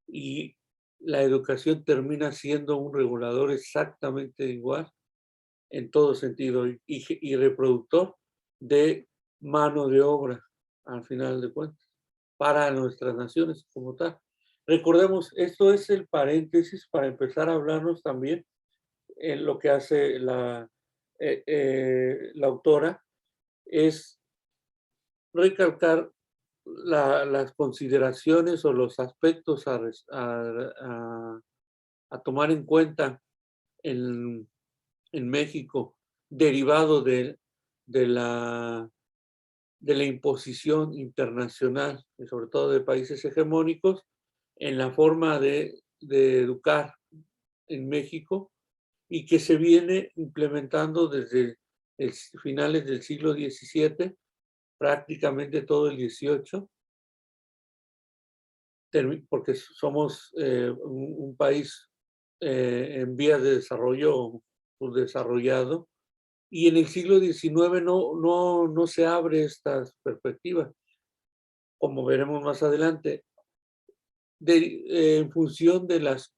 y la educación termina siendo un regulador exactamente igual en todo sentido y reproductor de mano de obra, al final de cuentas, para nuestras naciones como tal. Recordemos, esto es el paréntesis para empezar a hablarnos también en lo que hace la autora, es recalcar las consideraciones o los aspectos a tomar en cuenta en México, derivado de la imposición internacional, y sobre todo de países hegemónicos, en la forma de educar en México, y que se viene implementando desde finales del siglo XVII, prácticamente todo el XVIII, porque somos un país en vías de desarrollo subdesarrollado, y en el siglo XIX no se abre estas perspectivas, como veremos más adelante, en función de las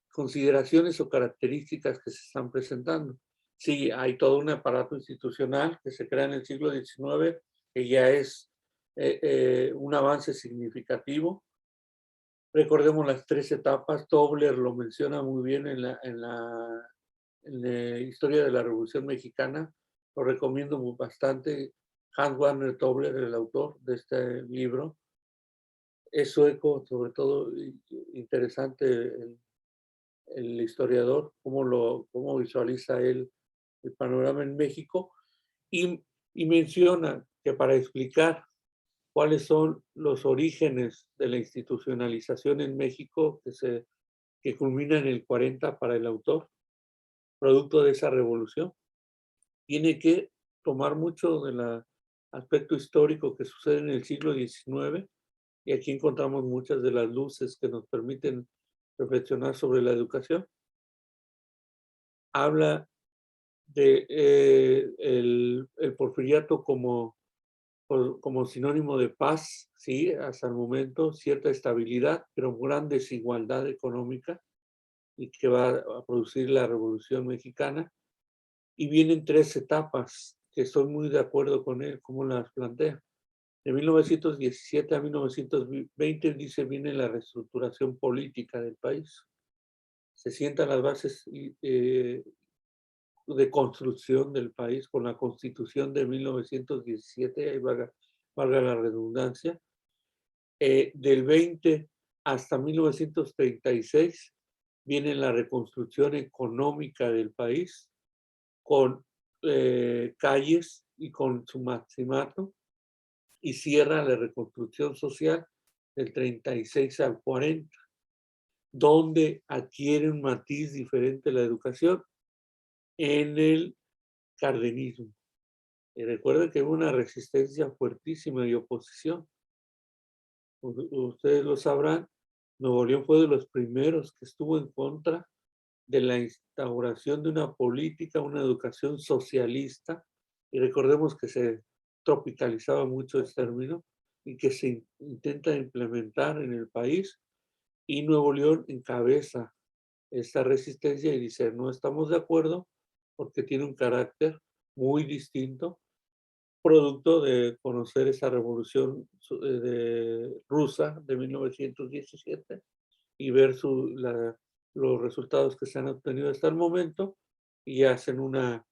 consideraciones o características que se están presentando. Sí, hay todo un aparato institucional que se crea en el siglo XIX, que ya es un avance significativo. Recordemos las 3 etapas. Tobler lo menciona muy bien en la Historia de la Revolución Mexicana. Lo recomiendo bastante. Hans Werner Tobler, el autor de este libro, es sueco, sobre todo interesante el historiador, cómo visualiza él el panorama en México, y menciona que para explicar cuáles son los orígenes de la institucionalización en México, que culmina en el 40 para el autor, producto de esa revolución, tiene que tomar mucho del aspecto histórico que sucede en el siglo XIX, y aquí encontramos muchas de las luces que nos permiten reflexionar sobre la educación. Habla de el porfiriato como sinónimo de paz, sí, hasta el momento, cierta estabilidad, pero gran desigualdad económica, y que va a producir la Revolución Mexicana. Y vienen 3 etapas que estoy muy de acuerdo con él, como las plantea. De 1917 a 1920, dice, viene la reestructuración política del país. Se sientan las bases de construcción del país con la Constitución de 1917, ahí valga la redundancia. Del 20 hasta 1936 viene la reconstrucción económica del país, con calles y con su maximato, y cierra la reconstrucción social del 36 al 40, donde adquiere un matiz diferente la educación en el cardenismo. Y recuerden que hubo una resistencia fuertísima y oposición. Ustedes lo sabrán, Nuevo León fue de los primeros que estuvo en contra de la instauración de una política, una educación socialista, y recordemos que se tropicalizaba mucho este término, y que se intenta implementar en el país, y Nuevo León encabeza esta resistencia y dice, no estamos de acuerdo porque tiene un carácter muy distinto, producto de conocer esa revolución rusa de 1917 y ver los resultados que se han obtenido hasta el momento, y hacen una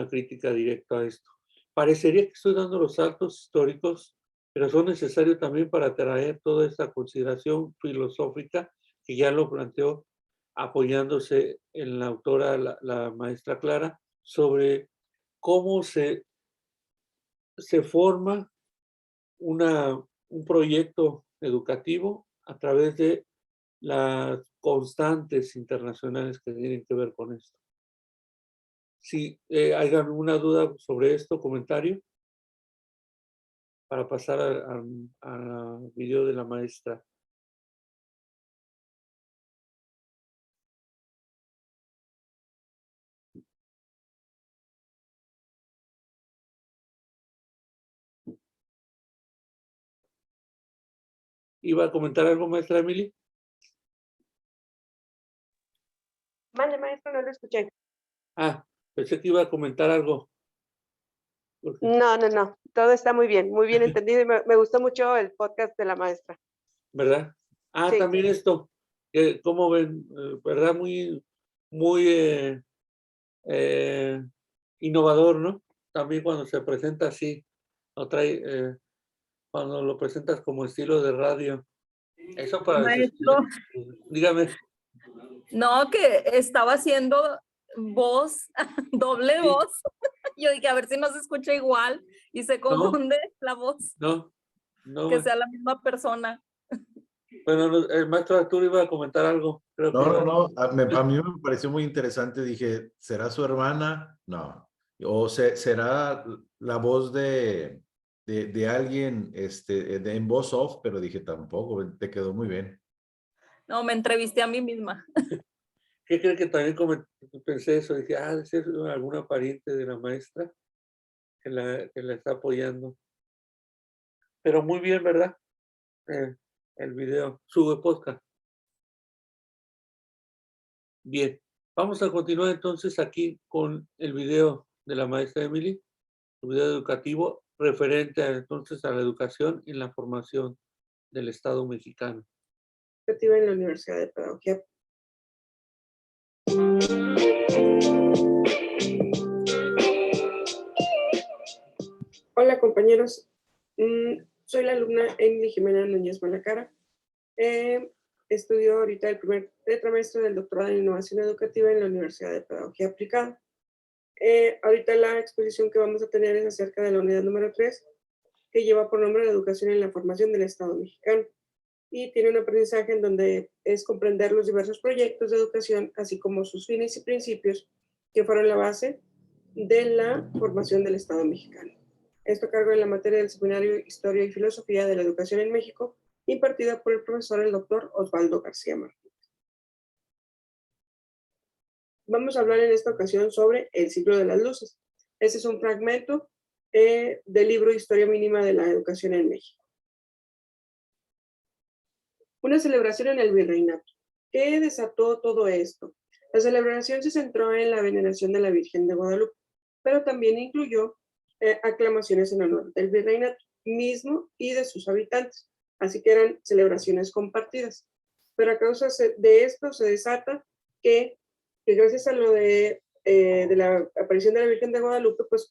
crítica directa a esto. Parecería que estoy dando los saltos históricos, pero son necesarios también para traer toda esta consideración filosófica que ya lo planteó apoyándose en la autora, la maestra Clara, sobre cómo se forma un proyecto educativo a través de las constantes internacionales que tienen que ver con esto. Si hay alguna duda sobre esto, comentario, para pasar al video de la maestra. ¿Iba a comentar algo, maestra Emily? Mande, maestro, no lo escuché. Ah, pensé que iba a comentar algo. No. Todo está muy bien entendido y me gustó mucho el podcast de la maestra. ¿Verdad? Ah, Sí. también esto, ¿cómo ven? ¿Verdad? Muy innovador, ¿no? También cuando se presenta así, cuando lo presentas como estilo de radio. Eso para Maestro, dígame. no, que estaba haciendo voz, doble Sí. voz. Yo dije, a ver si no se escucha igual y se confunde la voz, No, que sea la misma persona. bueno, el maestro Arturo iba a comentar algo. Creo que No. A mí me pareció muy interesante. Dije, ¿será su hermana? No. O será la voz de alguien en voz off, pero dije, tampoco, te quedó muy bien. No, me entrevisté a mí misma. ¿Qué cree que también pensé eso? Dije, debe ser alguna pariente de la maestra que la está apoyando. Pero muy bien, ¿verdad? El video, sube podcast. Bien, vamos a continuar entonces aquí con el video de la maestra Emily, el video educativo referente entonces a la educación y la formación del Estado mexicano. Educativa en la Universidad de Pedagogía. Hola compañeros, soy la alumna Emily Jimena Núñez Malacara. Estudio ahorita el primer tetramestre del doctorado en innovación educativa en la Universidad de Pedagogía Aplicada. Ahorita la exposición que vamos a tener es acerca de la unidad número 3, que lleva por nombre la educación en la formación del Estado mexicano, y tiene un aprendizaje en donde es comprender los diversos proyectos de educación, así como sus fines y principios que fueron la base de la formación del Estado mexicano. Esto a cargo de la materia del seminario Historia y Filosofía de la Educación en México, impartida por el profesor el doctor Osvaldo García Martínez. Vamos a hablar en esta ocasión sobre el ciclo de las luces. Este es un fragmento del libro Historia Mínima de la Educación en México. Una celebración en el virreinato. ¿Qué desató todo esto? La celebración se centró en la veneración de la Virgen de Guadalupe, pero también incluyó aclamaciones en honor del virreinato mismo y de sus habitantes, así que eran celebraciones compartidas. Pero a causa de esto se desata que gracias a lo de la aparición de la Virgen de Guadalupe, pues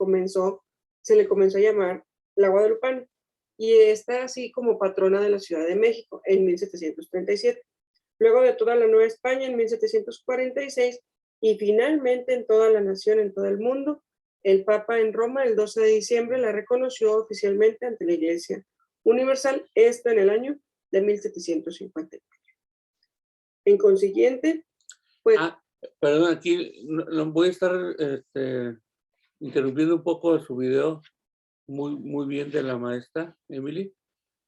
se le comenzó a llamar la Guadalupana, y está así como patrona de la Ciudad de México en 1737. Luego de toda la Nueva España en 1746, y finalmente en toda la nación, en todo el mundo, el Papa en Roma el 12 de diciembre la reconoció oficialmente ante la Iglesia Universal, esto en el año de 1754. En consiguiente, pues... Perdón, aquí voy a estar interrumpiendo un poco su video, muy bien de la maestra Emily,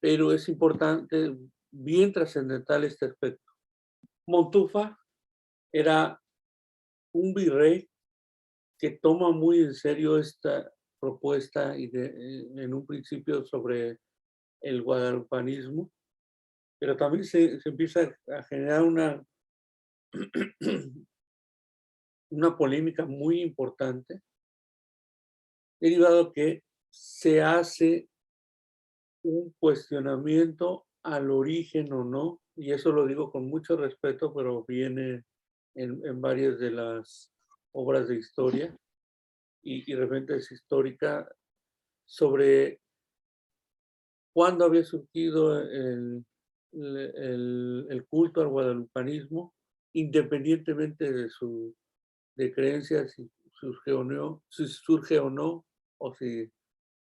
pero es importante, bien trascendental este aspecto. Montufa era un virrey que toma muy en serio esta propuesta y en un principio sobre el guadalupanismo, pero también se empieza a generar una polémica muy importante, derivado que se hace un cuestionamiento al origen o no, y eso lo digo con mucho respeto, pero viene en varias de las obras de historia y referentes histórica sobre cuándo había surgido el culto al guadalupanismo, independientemente de creencias, si surge o no, o si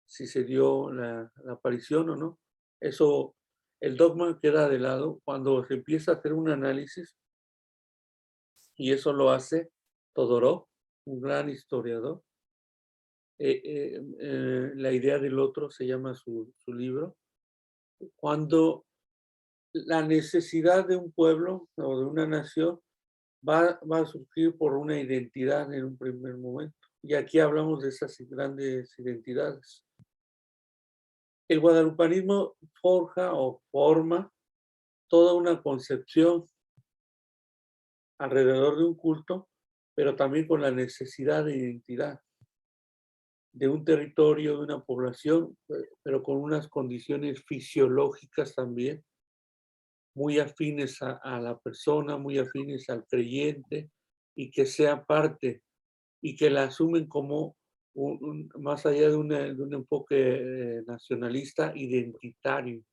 se dio la aparición o no. Eso, el dogma queda de lado cuando se empieza a hacer un análisis, y eso lo hace Todorov, un gran historiador. La idea del otro se llama su libro. Cuando la necesidad de un pueblo o de una nación va a surgir por una identidad en un primer momento. Y aquí hablamos de esas grandes identidades. El guadalupanismo forja o forma toda una concepción alrededor de un culto, pero también con la necesidad de identidad de un territorio, de una población, pero con unas condiciones fisiológicas también, muy afines a la persona, muy afines al creyente, y que sea parte, y que la asumen como más allá de un enfoque nacionalista, identitario.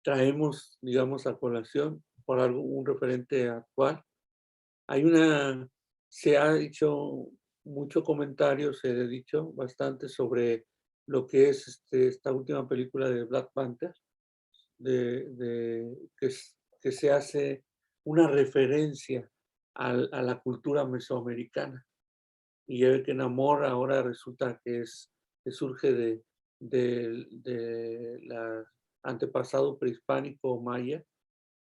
Traemos, digamos, a colación, por un referente actual. Se ha hecho mucho comentario, se ha dicho bastante sobre lo que es esta última película de Black Panther, que se hace una referencia a la cultura mesoamericana. Y ya ve que Namor ahora resulta que surge de la antepasado prehispánico maya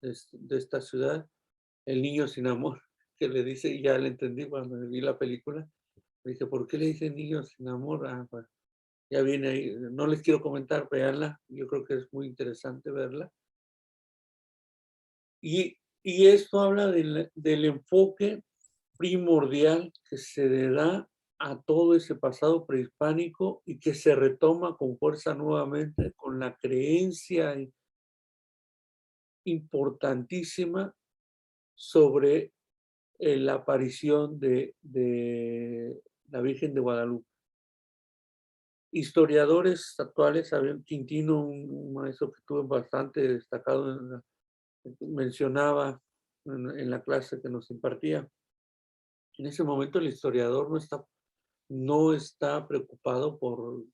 de esta ciudad, el niño sin amor, que le dice, y ya le entendí cuando vi la película, le dije, ¿por qué le dicen niño sin amor? Pues, ya viene ahí, no les quiero comentar, véanla, yo creo que es muy interesante verla. Y esto habla del enfoque primordial que se le da a todo ese pasado prehispánico y que se retoma con fuerza nuevamente con la creencia importantísima sobre la aparición de la Virgen de Guadalupe. Historiadores actuales, Quintino, un maestro que tuve bastante destacado, mencionaba en la clase que nos impartía. En ese momento el historiador no está preocupado por,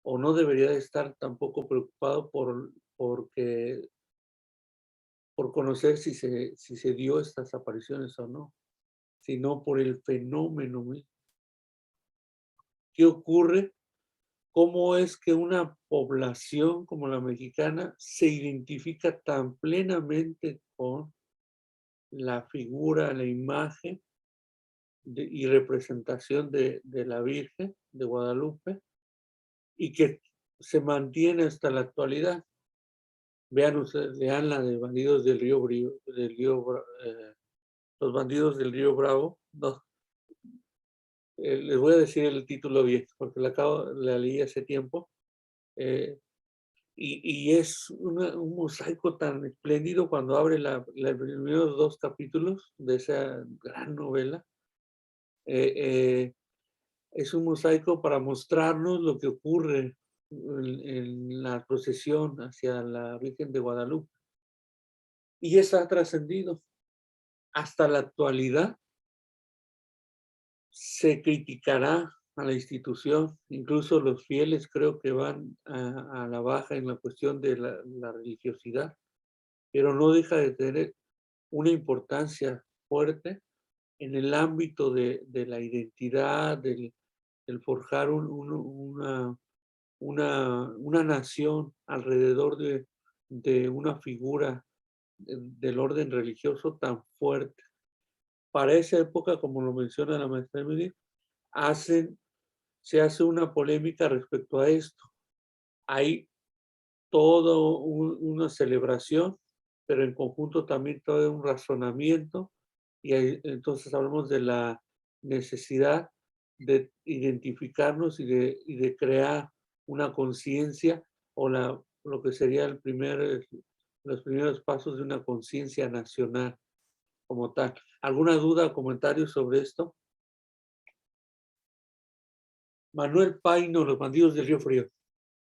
o no debería de estar tampoco preocupado por conocer si se dio estas apariciones o no, sino por el fenómeno mismo. ¿Qué ocurre? ¿Cómo es que una población como la mexicana se identifica tan plenamente con la figura, la imagen y representación de la Virgen de Guadalupe, y que se mantiene hasta la actualidad? Vean ustedes, lean la de Bandidos del Río los Bandidos del Río Bravo. No, les voy a decir el título bien, porque la leí hace tiempo. Y es un mosaico tan espléndido cuando abre los primeros 2 capítulos de esa gran novela. Es un mosaico para mostrarnos lo que ocurre en la procesión hacia la Virgen de Guadalupe. Y eso ha trascendido. Hasta la actualidad se criticará a la institución, incluso los fieles creo que van a la baja en la cuestión de la religiosidad, pero no deja de tener una importancia fuerte en el ámbito de la identidad, del forjar una nación alrededor de una figura del orden religioso tan fuerte. para esa época, como lo menciona la maestra Emily, se hace una polémica respecto a esto. Hay todo una celebración, pero en conjunto también todo un razonamiento, y entonces hablamos de la necesidad de identificarnos y de crear una conciencia o lo que sería los primeros pasos de una conciencia nacional como tal. ¿Alguna duda o comentario sobre esto? Manuel Paino, Los bandidos del Río Frío.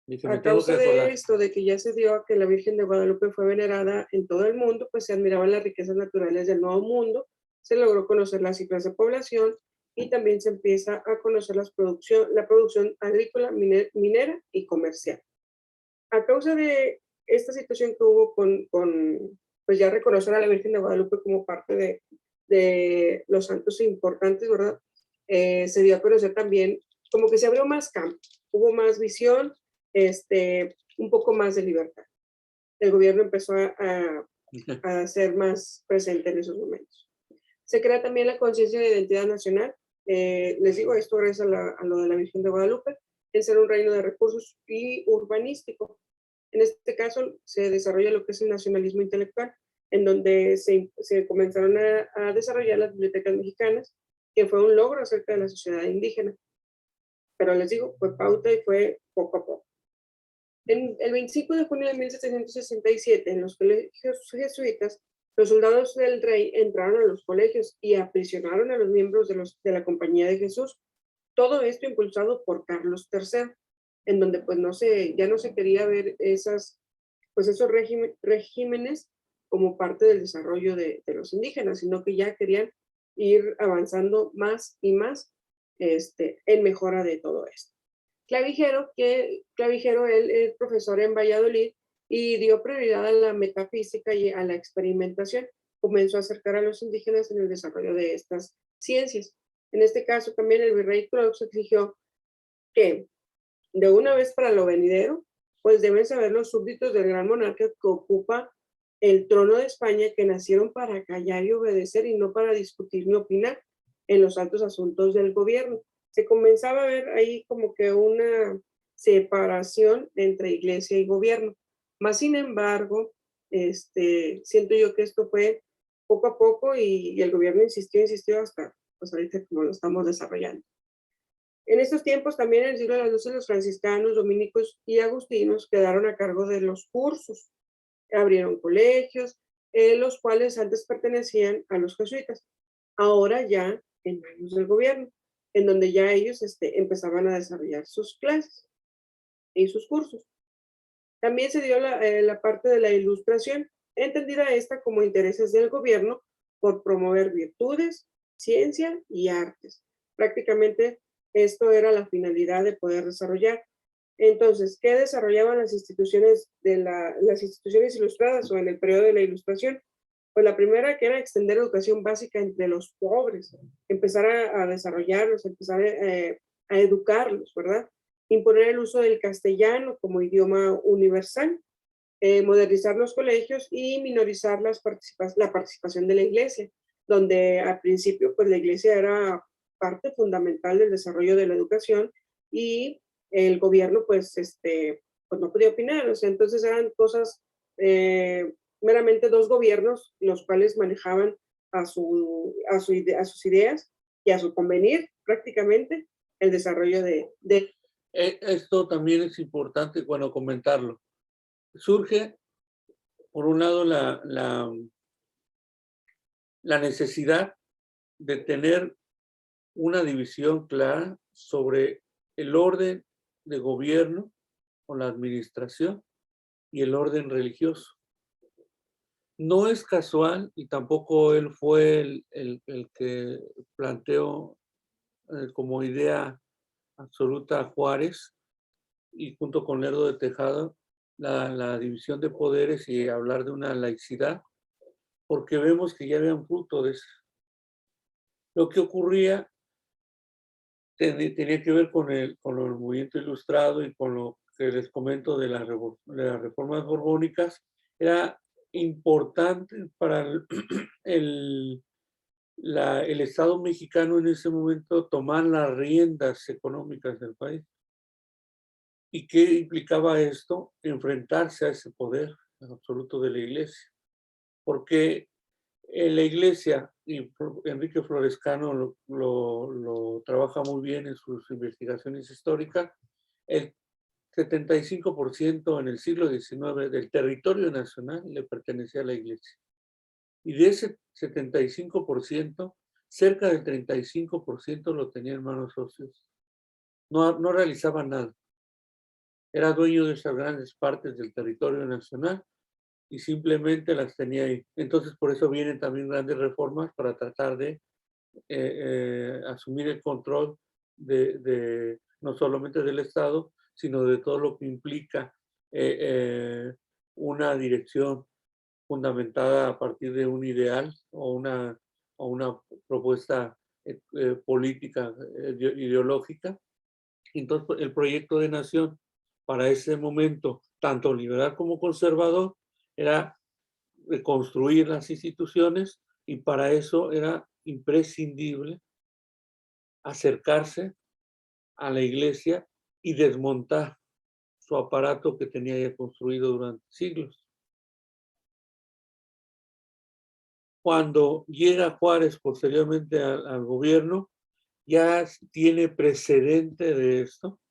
Dice, me A tengo que causa de acordar. esto, de que ya se dio a que la Virgen de Guadalupe fue venerada en todo el mundo, pues se admiraban las riquezas naturales del Nuevo Mundo, se logró conocer las cifras de población y también se empieza a conocer la producción agrícola, minera y comercial. A causa de esta situación que hubo pues ya reconocer a la Virgen de Guadalupe como parte de los santos importantes, ¿verdad? Se dio a conocer también, como que se abrió más campo, hubo más visión, un poco más de libertad. El gobierno empezó a ser más presente en esos momentos. Se crea también la conciencia de identidad nacional. Les digo, esto gracias a lo de la Virgen de Guadalupe, en ser un reino de recursos y urbanístico. En este caso se desarrolla lo que es el nacionalismo intelectual, en donde se comenzaron a desarrollar las bibliotecas mexicanas, que fue un logro acerca de la sociedad indígena. Pero les digo, fue pauta y fue poco a poco. El 25 de junio de 1767, en los colegios jesuitas, los soldados del rey entraron a los colegios y aprisionaron a los miembros de la Compañía de Jesús. Todo esto impulsado por Carlos III, en donde pues ya no se quería ver esos regímenes como parte del desarrollo de los indígenas, sino que ya querían ir avanzando más y más en mejora de todo esto. Clavijero, él es profesor en Valladolid y dio prioridad a la metafísica y a la experimentación. Comenzó a acercar a los indígenas en el desarrollo de estas ciencias. En este caso, también el virrey Cruz exigió que, de una vez para lo venidero, pues deben saber los súbditos del gran monarca que ocupa el trono de España, que nacieron para callar y obedecer y no para discutir ni opinar en los altos asuntos del gobierno. Se comenzaba a ver ahí como que una separación entre iglesia y gobierno. Más sin embargo, siento yo que esto fue poco a poco y el gobierno insistió hasta pues ahorita como lo estamos desarrollando. En estos tiempos también en el siglo de las luces los franciscanos, dominicos y agustinos quedaron a cargo de los cursos. Abrieron colegios, los cuales antes pertenecían a los jesuitas, ahora ya en manos del gobierno, en donde ya ellos empezaban a desarrollar sus clases y sus cursos. También se dio la parte de la ilustración, entendida esta como intereses del gobierno por promover virtudes, ciencia y artes. Prácticamente esto era la finalidad de poder desarrollar. Entonces, ¿qué desarrollaban las instituciones las instituciones ilustradas o en el periodo de la Ilustración? Pues la primera, que era extender educación básica entre los pobres, empezar a desarrollarlos, empezar a educarlos, ¿verdad? Imponer el uso del castellano como idioma universal, modernizar los colegios y minorizar la participación de la iglesia, donde al principio pues la iglesia era parte fundamental del desarrollo de la educación y el gobierno pues no podía opinar, o sea, entonces eran cosas meramente dos gobiernos los cuales manejaban a sus ideas y a su convenir prácticamente el desarrollo de Esto también es importante, bueno, comentarlo. Surge, por un lado, la necesidad de tener una división clara sobre el orden de gobierno o la administración y el orden religioso. No es casual, y tampoco él fue el que planteó como idea absoluta a Juárez, y junto con Lerdo de Tejada, la división de poderes y hablar de una laicidad, porque vemos que ya habían fruto de eso. Lo que ocurría tenía que ver con el movimiento ilustrado y con lo que les comento de las reformas borbónicas. Era importante para el Estado mexicano en ese momento tomar las riendas económicas del país. ¿Y qué implicaba esto? Enfrentarse a ese poder absoluto de la Iglesia. Porque en la Iglesia, y Enrique Florescano lo trabaja muy bien en sus investigaciones históricas, el 75% en el siglo XIX del territorio nacional le pertenecía a la Iglesia. Y de ese 75%, cerca del 35% lo tenía en manos socios. No realizaba nada. Era dueño de esas grandes partes del territorio nacional y simplemente las tenía ahí. Entonces, por eso vienen también grandes reformas para tratar de asumir el control no solamente del Estado, sino de todo lo que implica una dirección fundamentada a partir de un ideal o una propuesta política, ideológica. Entonces, el proyecto de nación para ese momento, tanto liberal como conservador, era reconstruir las instituciones y para eso era imprescindible acercarse a la Iglesia y desmontar su aparato que tenía ya construido durante siglos. Cuando llega Juárez posteriormente al gobierno, ya tiene precedente de esto,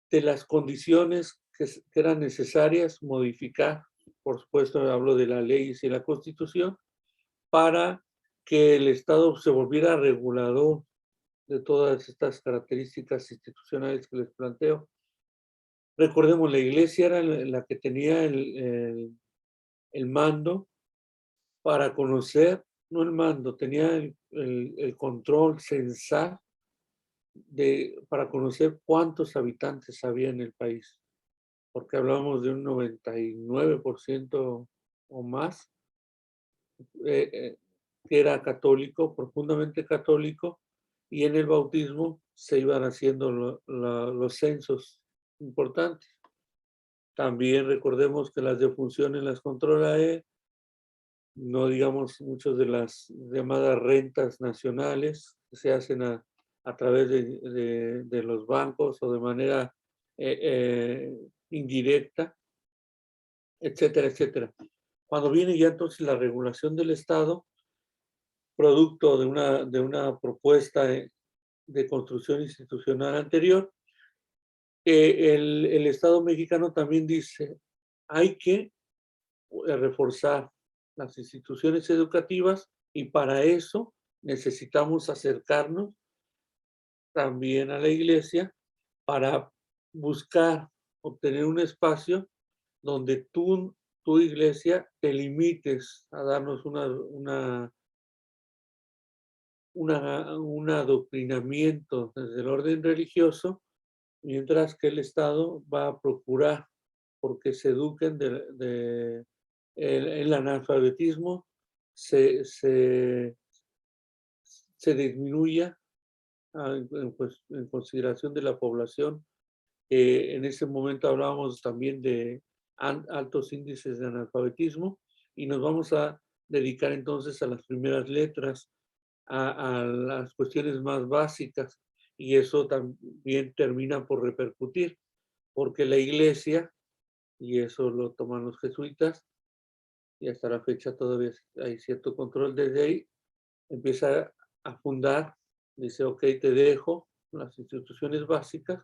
de las condiciones que eran necesarias modificar, por supuesto hablo de las leyes y la Constitución, para que el Estado se volviera regulador de todas estas características institucionales que les planteo. Recordemos, la Iglesia era la que tenía el mando para conocer, no el mando, tenía el control censal para conocer cuántos habitantes había en el país, porque hablamos de un 99% o más que era católico, profundamente católico, y en el bautismo se iban haciendo los censos importantes. También recordemos que las defunciones las controla él, no digamos muchas de las llamadas rentas nacionales que se hacen a través de los bancos o de manera indirecta, etcétera, etcétera. Cuando viene ya entonces la regulación del Estado, producto de una propuesta de construcción institucional anterior, el Estado mexicano también dice, hay que reforzar las instituciones educativas y para eso necesitamos acercarnos también a la Iglesia para buscar obtener un espacio donde tu Iglesia te limites a darnos un adoctrinamiento desde el orden religioso, mientras que el Estado va a procurar porque se eduquen el analfabetismo, se disminuya en consideración de la población. En ese momento hablábamos también de altos índices de analfabetismo y nos vamos a dedicar entonces a las primeras letras, a las cuestiones más básicas, y eso también termina por repercutir, porque la Iglesia, y eso lo toman los jesuitas, y hasta la fecha todavía hay cierto control desde ahí, empieza a fundar, dice, ok, te dejo las instituciones básicas,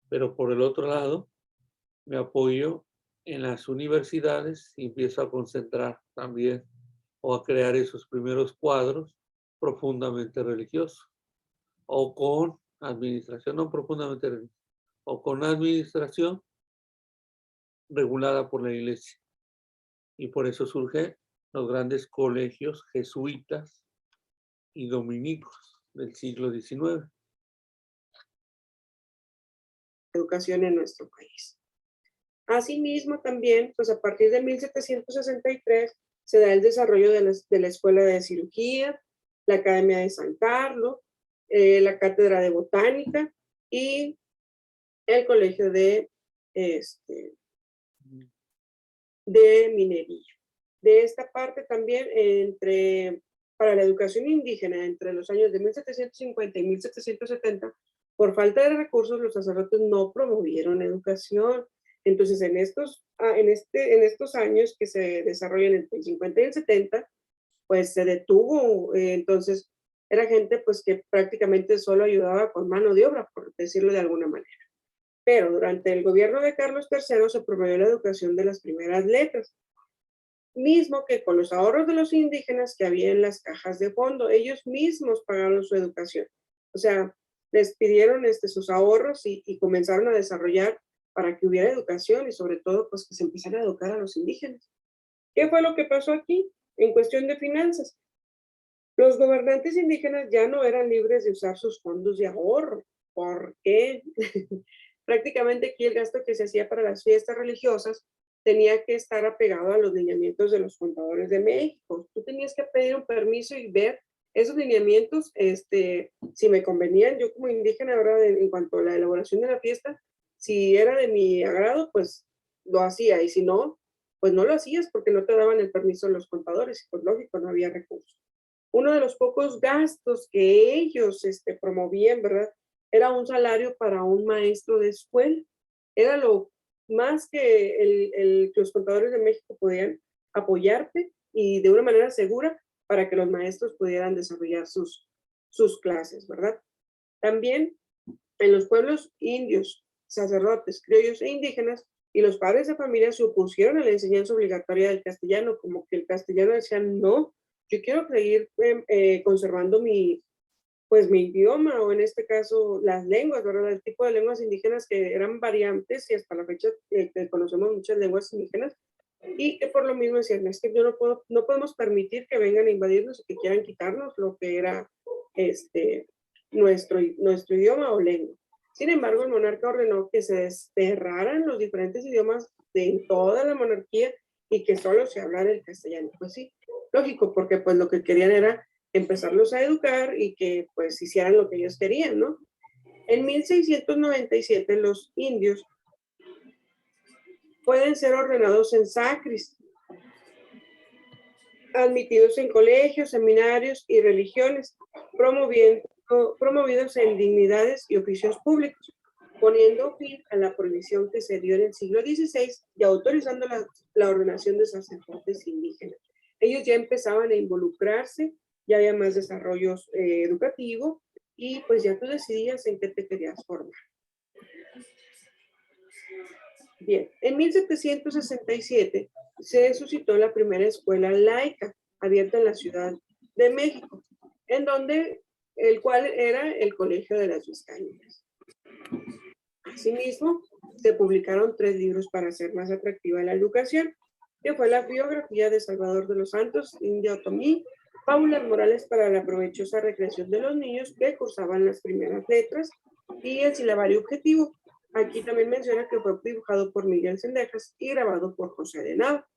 pero por el otro lado me apoyo en las universidades y empiezo a concentrar también o a crear esos primeros cuadros profundamente religiosos o con administración, no profundamente religiosa, o con administración regulada por la Iglesia. Y por eso surgen los grandes colegios jesuitas y dominicos del siglo XIX. Educación en nuestro país. Asimismo, también, pues a partir de 1763 se da el desarrollo de la Escuela de Cirugía, la Academia de San Carlos, la Cátedra de Botánica y el Colegio de Minería. De esta parte también, entre para la educación indígena entre los años de 1750 y 1770, por falta de recursos, los sacerdotes no promovieron educación. Entonces, en estos años que se desarrollan entre el 50 y el 70, pues se detuvo. Entonces, era gente pues que prácticamente solo ayudaba con mano de obra, por decirlo de alguna manera. Pero durante el gobierno de Carlos III se promovió la educación de las primeras letras, mismo que con los ahorros de los indígenas que había en las cajas de fondo, ellos mismos pagaron su educación. O sea, les pidieron sus ahorros y comenzaron a desarrollar para que hubiera educación y sobre todo pues que se empezara a educar a los indígenas. ¿Qué fue lo que pasó aquí en cuestión de finanzas? Los gobernantes indígenas ya no eran libres de usar sus fondos de ahorro. ¿Por qué? Prácticamente aquí el gasto que se hacía para las fiestas religiosas tenía que estar apegado a los lineamientos de los contadores de México. Tú tenías que pedir un permiso y ver esos lineamientos, si me convenían, yo como indígena, ¿verdad? En cuanto a la elaboración de la fiesta, si era de mi agrado, pues lo hacía, y si no, pues no lo hacías porque no te daban el permiso los contadores, y pues lógico, no había recursos. Uno de los pocos gastos que ellos promovían, ¿verdad? Era un salario para un maestro de escuela. Era lo más que los contadores de México podían apoyarte y de una manera segura para que los maestros pudieran desarrollar sus clases, ¿verdad? También en los pueblos indios, sacerdotes, criollos e indígenas y los padres de familia se opusieron a la enseñanza obligatoria del castellano, como que el castellano decían, no, yo quiero seguir conservando mi idioma, o en este caso las lenguas, ¿verdad? El tipo de lenguas indígenas que eran variantes y hasta la fecha conocemos muchas lenguas indígenas y que por lo mismo decían, es que no podemos permitir que vengan a invadirnos y que quieran quitarnos lo que era nuestro idioma o lengua. Sin embargo, el monarca ordenó que se desterraran los diferentes idiomas de toda la monarquía y que solo se hablara el castellano. Pues sí, lógico, porque pues lo que querían era empezarlos a educar y que pues hicieran lo que ellos querían, ¿no? En 1697 los indios pueden ser ordenados en sacris, admitidos en colegios, seminarios y religiones, promovidos en dignidades y oficios públicos, poniendo fin a la prohibición que se dio en el siglo XVI y autorizando la ordenación de sacerdotes indígenas. Ellos ya empezaban a involucrarse, ya había más desarrollo educativo y pues ya tú decidías en qué te querías formar. Bien, en 1767 se suscitó la primera escuela laica abierta en la Ciudad de México, el cual era el Colegio de las Vizcaínas. Asimismo, se publicaron 3 libros para hacer más atractiva la educación, que fue la biografía de Salvador de los Santos, India Otomí, Fábulas Morales para la provechosa recreación de los niños que cursaban las primeras letras y el silabario objetivo. Aquí también menciona que fue dibujado por Miguel Cendejas y grabado por José de Nava.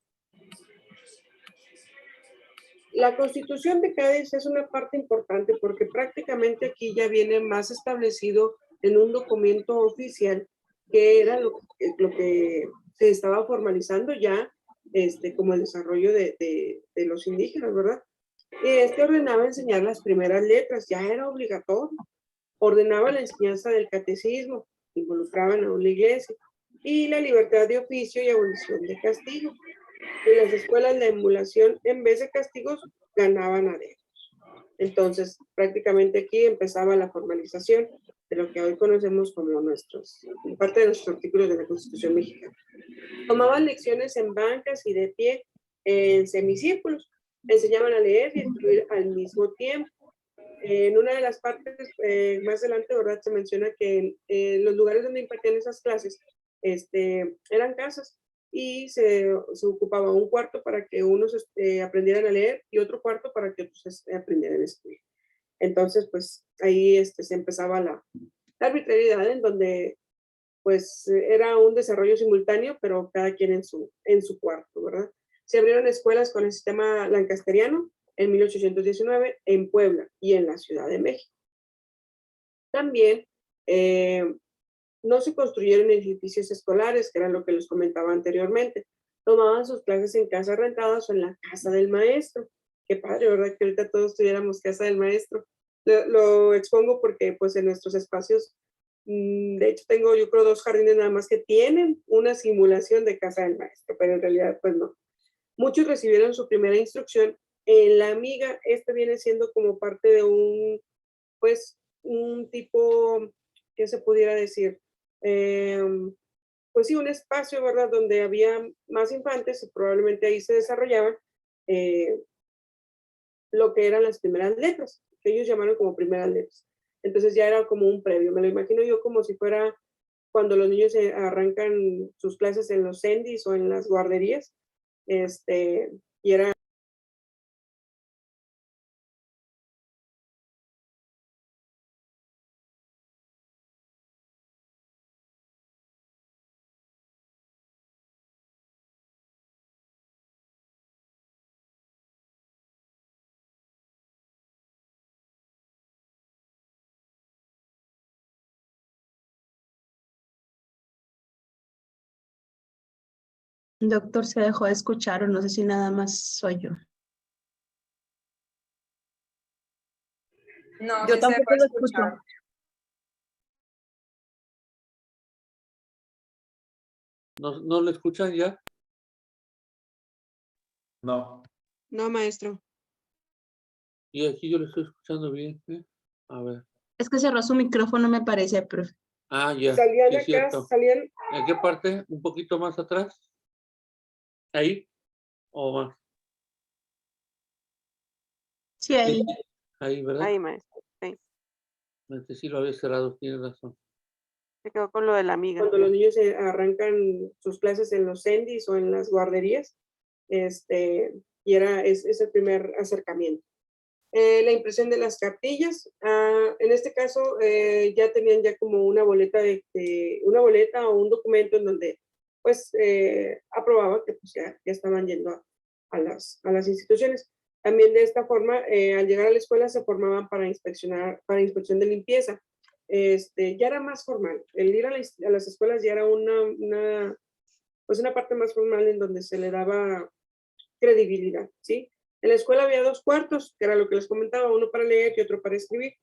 La Constitución de Cádiz es una parte importante porque prácticamente aquí ya viene más establecido en un documento oficial que era lo que se estaba formalizando ya como el desarrollo de los indígenas, ¿verdad? Ordenaba enseñar las primeras letras, ya era obligatorio. Ordenaba la enseñanza del catecismo, involucraban aún la iglesia, y la libertad de oficio y abolición de castigo. En las escuelas la emulación, en vez de castigos, ganaban adeptos. Entonces, prácticamente aquí empezaba la formalización de lo que hoy conocemos como parte de nuestros artículos de la Constitución mexicana. Tomaban lecciones en bancas y de pie, en semicírculos. Enseñaban a leer y escribir al mismo tiempo. En una de las partes, más adelante, ¿verdad? Se menciona que los lugares donde impartían esas clases eran casas y se ocupaba un cuarto para que unos aprendieran a leer y otro cuarto para que otros aprendieran a escribir. Entonces, pues ahí se empezaba la arbitrariedad en donde pues era un desarrollo simultáneo, pero cada quien en su cuarto, ¿verdad? Se abrieron escuelas con el sistema lancasteriano en 1819 en Puebla y en la Ciudad de México. También no se construyeron edificios escolares, que era lo que les comentaba anteriormente. Tomaban sus clases en casas rentadas o en la casa del maestro. qué padre, ¿verdad? Que ahorita todos tuviéramos casa del maestro. Lo expongo porque pues en nuestros espacios, de hecho tengo yo creo 2 jardines nada más que tienen una simulación de casa del maestro, pero en realidad pues no. Muchos recibieron su primera instrucción en la amiga. Este viene siendo como parte de pues, un tipo, ¿qué se pudiera decir? Pues sí, un espacio, ¿verdad? Donde había más infantes y probablemente ahí se desarrollaban lo que eran las primeras letras, que ellos llamaron como primeras letras. Entonces ya era como un previo. Me lo imagino yo como si fuera cuando los niños arrancan sus clases en los CENDIs o en las guarderías. Y era Doctor, se dejó de escuchar o no sé si nada más soy yo. No, Yo sí se tampoco dejó de lo escuchar. escucho. ¿No lo escuchan ya? No. No, maestro. Y aquí yo lo estoy escuchando bien. ¿Eh? A ver. Es que cerró su micrófono, me parece, profe. Ah, ya. Salían Sí, es acá, cierto. salían, ¿En qué parte? ¿Un poquito más atrás? ¿Ahí? ¿O más? Sí, ahí. Sí, ahí, ¿verdad? Ahí, maestro. Sí, Sí, lo había cerrado, tienes razón. se quedó con lo de la amiga. cuando los niños arrancan sus clases en los CENDIs o en las guarderías, y es el primer acercamiento. La impresión de las cartillas, en este caso ya tenían ya como una boleta una boleta o un documento en donde pues aprobaba que pues ya estaban yendo a las instituciones. También de esta forma, al llegar a la escuela se formaban para inspección de limpieza. Ya era más formal. El ir a las escuelas ya era pues una parte más formal en donde se le daba credibilidad, ¿sí? En la escuela había 2 cuartos, que era lo que les comentaba, uno para leer y otro para escribir.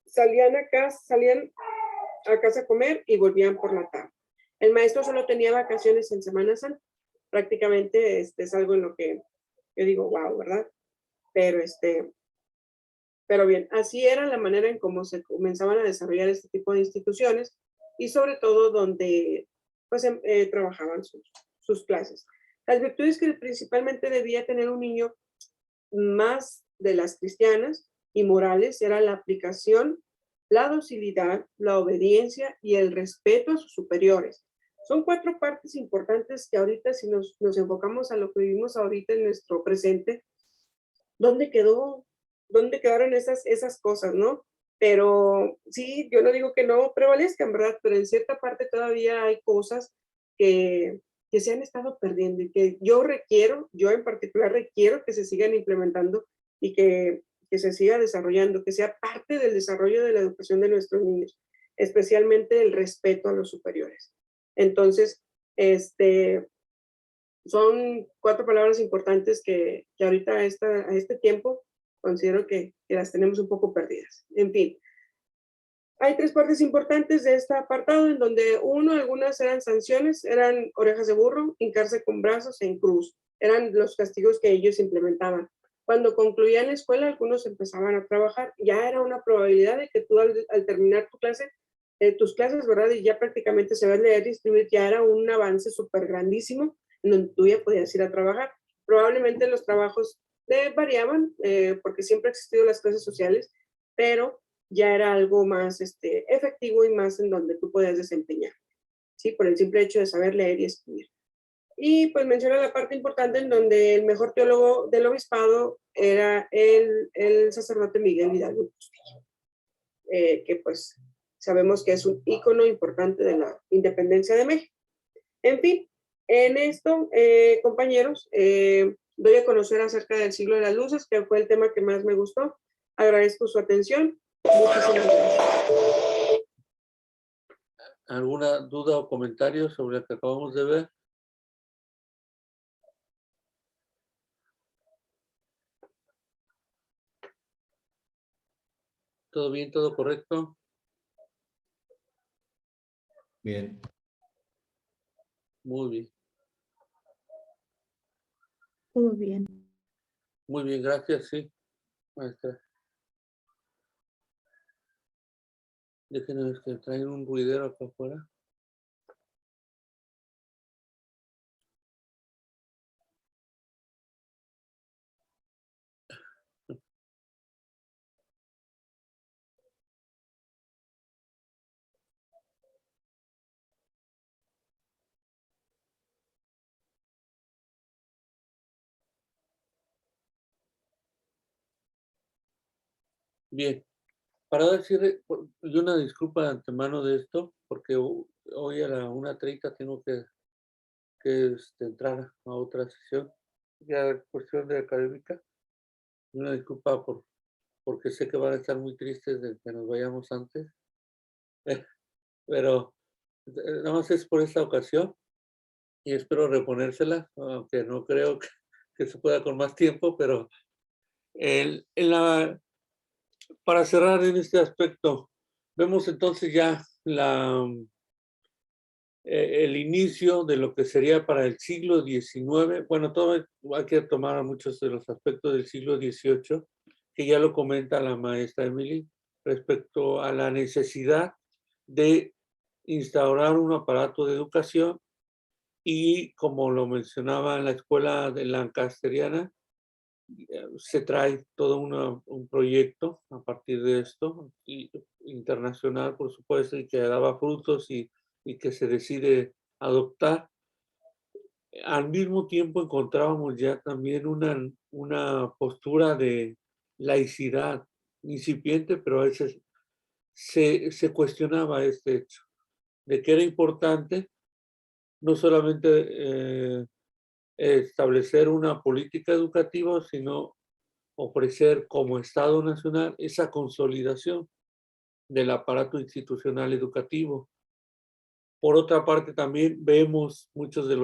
Salían a casa a comer y volvían por la tarde. El maestro solo tenía vacaciones en Semana Santa. Prácticamente es algo en lo que yo digo, wow, ¿verdad? Pero bien, así era la manera en cómo se comenzaban a desarrollar este tipo de instituciones y sobre todo donde pues trabajaban sus clases. Las virtudes que principalmente debía tener un niño más de las cristianas y morales era la aplicación, la docilidad, la obediencia y el respeto a sus superiores. Son 4 partes importantes que ahorita si nos enfocamos a lo que vivimos ahorita en nuestro presente, ¿dónde quedaron esas cosas, no? Pero sí, yo no digo que no prevalezcan, ¿verdad? Pero en cierta parte todavía hay cosas que se han estado perdiendo y que yo en particular requiero que se sigan implementando y que se siga desarrollando, que sea parte del desarrollo de la educación de nuestros niños, especialmente el respeto a los superiores. Entonces, son 4 palabras importantes que ahorita a este tiempo considero que las tenemos un poco perdidas. En fin, hay 3 partes importantes de este apartado en donde algunas eran sanciones, eran orejas de burro, hincarse con brazos en cruz. Eran los castigos que ellos implementaban. Cuando concluían la escuela, algunos empezaban a trabajar. Ya era una probabilidad de que tú al terminar tus clases, ¿verdad? Y ya prácticamente sabías leer y escribir, ya era un avance súper grandísimo en donde tú ya podías ir a trabajar. Probablemente los trabajos variaban, porque siempre han existido las clases sociales, pero ya era algo más efectivo y más en donde tú podías desempeñar, ¿sí? Por el simple hecho de saber leer y escribir. Y pues menciona la parte importante en donde el mejor teólogo del obispado era el sacerdote Miguel Hidalgo Castillo, que pues sabemos que es un ícono importante de la independencia de México. En fin, en esto, compañeros, doy a conocer acerca del siglo de las luces, que fue el tema que más me gustó. Agradezco su atención. Muchísimas gracias. ¿Alguna duda o comentario sobre lo que acabamos de ver? ¿Todo bien? ¿Todo correcto? Bien. Muy bien. Todo bien. Muy bien, gracias, sí, maestra. Déjenme que traen un ruidero acá afuera. Bien, para dar cierre, y una disculpa de antemano de esto, porque hoy a la 1:30 tengo que entrar a otra sesión, ya cuestión de académica. Una disculpa porque sé que van a estar muy tristes de que nos vayamos antes, pero nada más es por esta ocasión y espero reponérsela, aunque no creo que se pueda con más tiempo, pero para cerrar en este aspecto, vemos entonces ya el inicio de lo que sería para el siglo XIX. Bueno, todo hay que tomar muchos de los aspectos del siglo XVIII, que ya lo comenta la maestra Emily, respecto a la necesidad de instaurar un aparato de educación y, como lo mencionaba en la escuela de Lancasteriana, se trae todo un proyecto a partir de esto, internacional, por supuesto, y que daba frutos y que se decide adoptar. Al mismo tiempo encontrábamos ya también una postura de laicidad incipiente, pero a veces se cuestionaba este hecho, de que era importante no solamente establecer una política educativa, sino ofrecer como Estado Nacional esa consolidación del aparato institucional educativo. Por otra parte, también vemos muchos de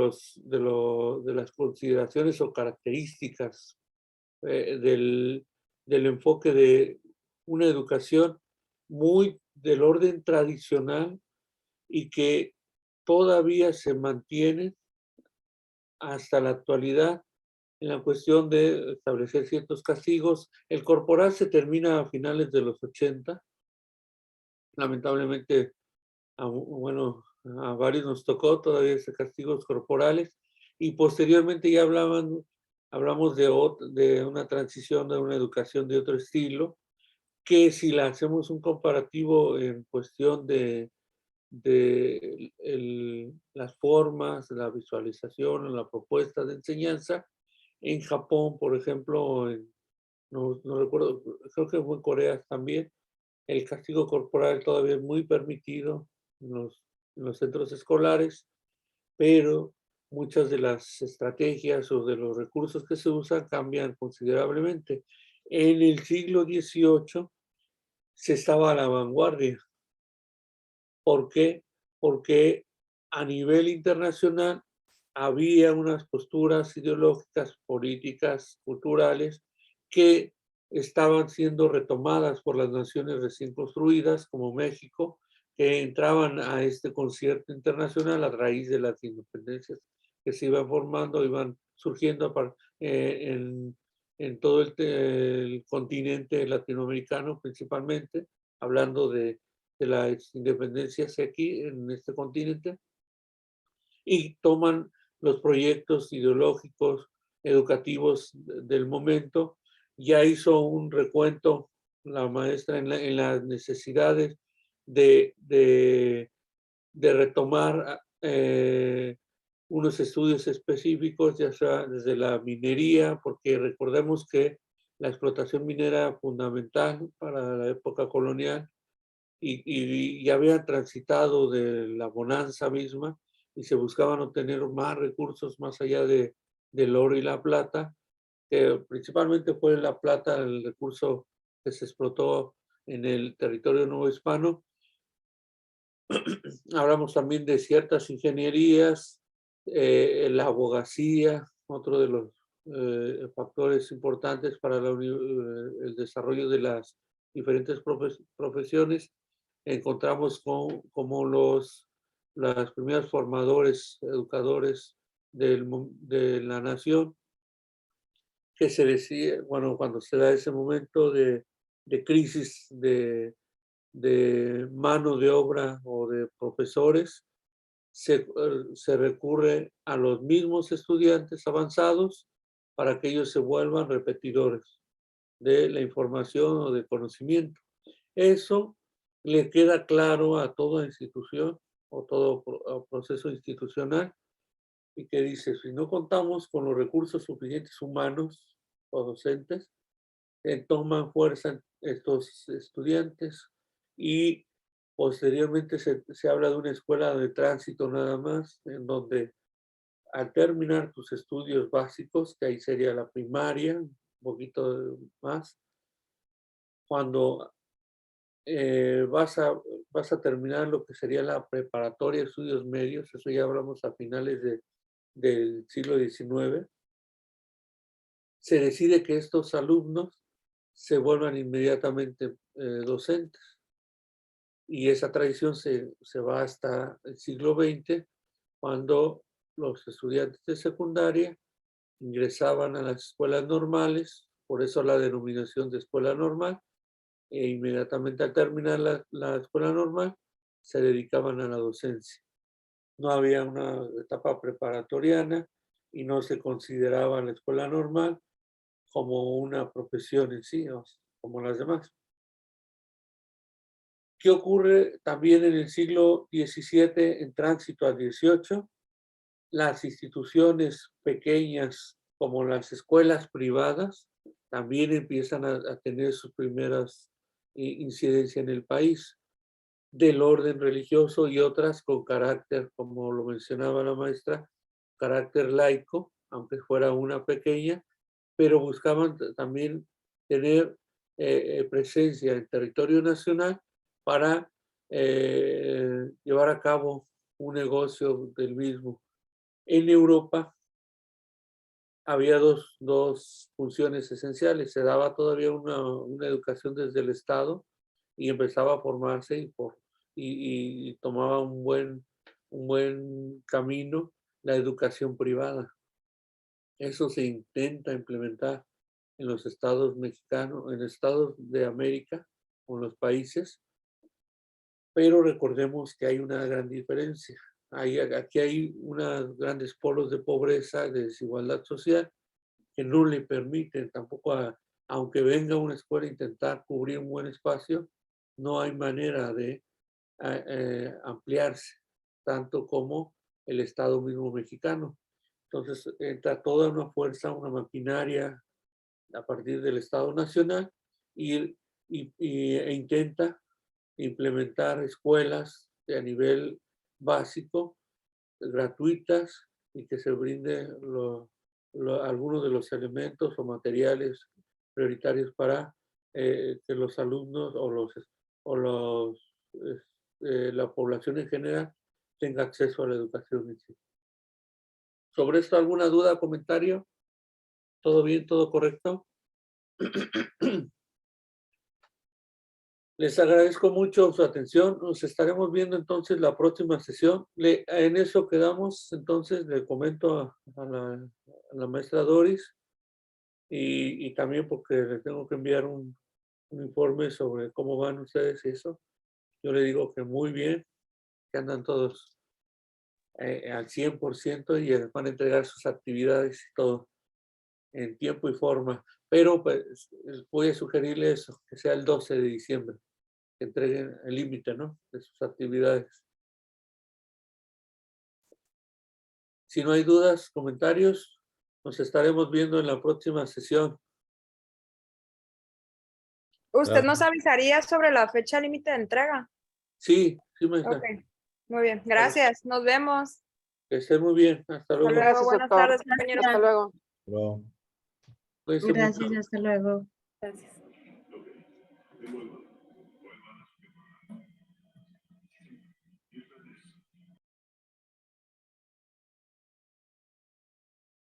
las consideraciones o características del enfoque de una educación muy del orden tradicional y que todavía se mantiene hasta la actualidad en la cuestión de establecer ciertos castigos. El corporal se termina a finales de los 80. Lamentablemente, bueno, a varios nos tocó todavía ese castigos corporales y posteriormente ya hablamos de una transición, de una educación de otro estilo, que si la hacemos un comparativo en cuestión de las formas, la visualización, la propuesta de enseñanza, en Japón, por ejemplo, no recuerdo, creo que fue en Corea también, el castigo corporal todavía es muy permitido en los centros escolares, pero muchas de las estrategias o de los recursos que se usan cambian considerablemente. En el siglo XVIII se estaba a la vanguardia. ¿Por qué? Porque a nivel internacional había unas posturas ideológicas, políticas, culturales, que estaban siendo retomadas por las naciones recién construidas, como México, que entraban a este concierto internacional a raíz de las independencias que se iban formando, iban surgiendo en todo el continente latinoamericano principalmente, hablando de las independencias aquí en este continente, y toman los proyectos ideológicos, educativos del momento. Ya hizo un recuento la maestra en las necesidades de retomar unos estudios específicos, ya sea desde la minería, porque recordemos que la explotación minera era fundamental para la época colonial, y ya habían transitado de la bonanza misma y se buscaban obtener más recursos más allá del oro y la plata, que principalmente fue la plata el recurso que se explotó en el territorio nuevo hispano. Hablamos también de ciertas ingenierías, la abogacía, otro de los factores importantes para el desarrollo de las diferentes profesiones, encontramos como las primeros formadores, educadores de la nación, que se decía, bueno, cuando se da ese momento de crisis de mano de obra o de profesores, se recurre a los mismos estudiantes avanzados para que ellos se vuelvan repetidores de la información o de conocimiento. Eso le queda claro a toda institución o todo proceso institucional, y que dice, si no contamos con los recursos suficientes humanos o docentes, toman fuerza estos estudiantes, y posteriormente se habla de una escuela de tránsito nada más, en donde al terminar tus estudios básicos, que ahí sería la primaria, un poquito más, cuando vas a terminar lo que sería la preparatoria de estudios medios, eso ya hablamos a finales del siglo XIX, se decide que estos alumnos se vuelvan inmediatamente docentes. Y esa tradición se va hasta el siglo XX, cuando los estudiantes de secundaria ingresaban a las escuelas normales, por eso la denominación de escuela normal, e inmediatamente al terminar la escuela normal, se dedicaban a la docencia. No había una etapa preparatoriana y no se consideraba la escuela normal como una profesión en sí, como las demás. ¿Qué ocurre también en el siglo XVII, en tránsito al XVIII? Las instituciones pequeñas, como las escuelas privadas, también empiezan a tener sus primeras incidencias en el país, del orden religioso, y otras con carácter, como lo mencionaba la maestra, carácter laico, aunque fuera una pequeña, pero buscaban también tener presencia en territorio nacional para llevar a cabo un negocio del mismo. En Europa había dos funciones esenciales. Se daba todavía una educación desde el Estado, y empezaba a formarse y tomaba un buen camino la educación privada. Eso se intenta implementar en los estados mexicanos, en estados de América, o en los países, pero recordemos que hay una gran diferencia. Aquí hay unos grandes polos de pobreza, de desigualdad social, que no le permiten tampoco, aunque venga una escuela a intentar cubrir un buen espacio, no hay manera de ampliarse, tanto como el Estado mismo mexicano. Entonces entra toda una fuerza, una maquinaria a partir del Estado Nacional, e intenta implementar escuelas a nivel básico, gratuitas, y que se brinde algunos de los elementos o materiales prioritarios para que los alumnos la población en general tenga acceso a la educación en sí. ¿Sobre esto alguna duda, comentario? ¿Todo bien, todo correcto? Les agradezco mucho su atención. Nos estaremos viendo entonces la próxima sesión. En eso quedamos. Entonces le comento a la maestra Doris, y también porque le tengo que enviar un informe sobre cómo van ustedes y eso. Yo le digo que muy bien, que andan todos al 100%, y van a entregar sus actividades y todo en tiempo y forma. Pero pues, voy a sugerirle eso, que sea el 12 de diciembre, que entreguen el límite, ¿no?, de sus actividades. Si no hay dudas, comentarios, nos estaremos viendo en la próxima sesión. ¿Usted nos avisaría sobre la fecha límite de entrega? Sí, maestra. Ok, muy bien. Gracias. Nos vemos. Que estén muy bien. Hasta luego. Gracias, Buenas doctor. tardes, compañeros. Hasta luego. Pero... Cuídense mucho. Gracias, hasta luego. Gracias.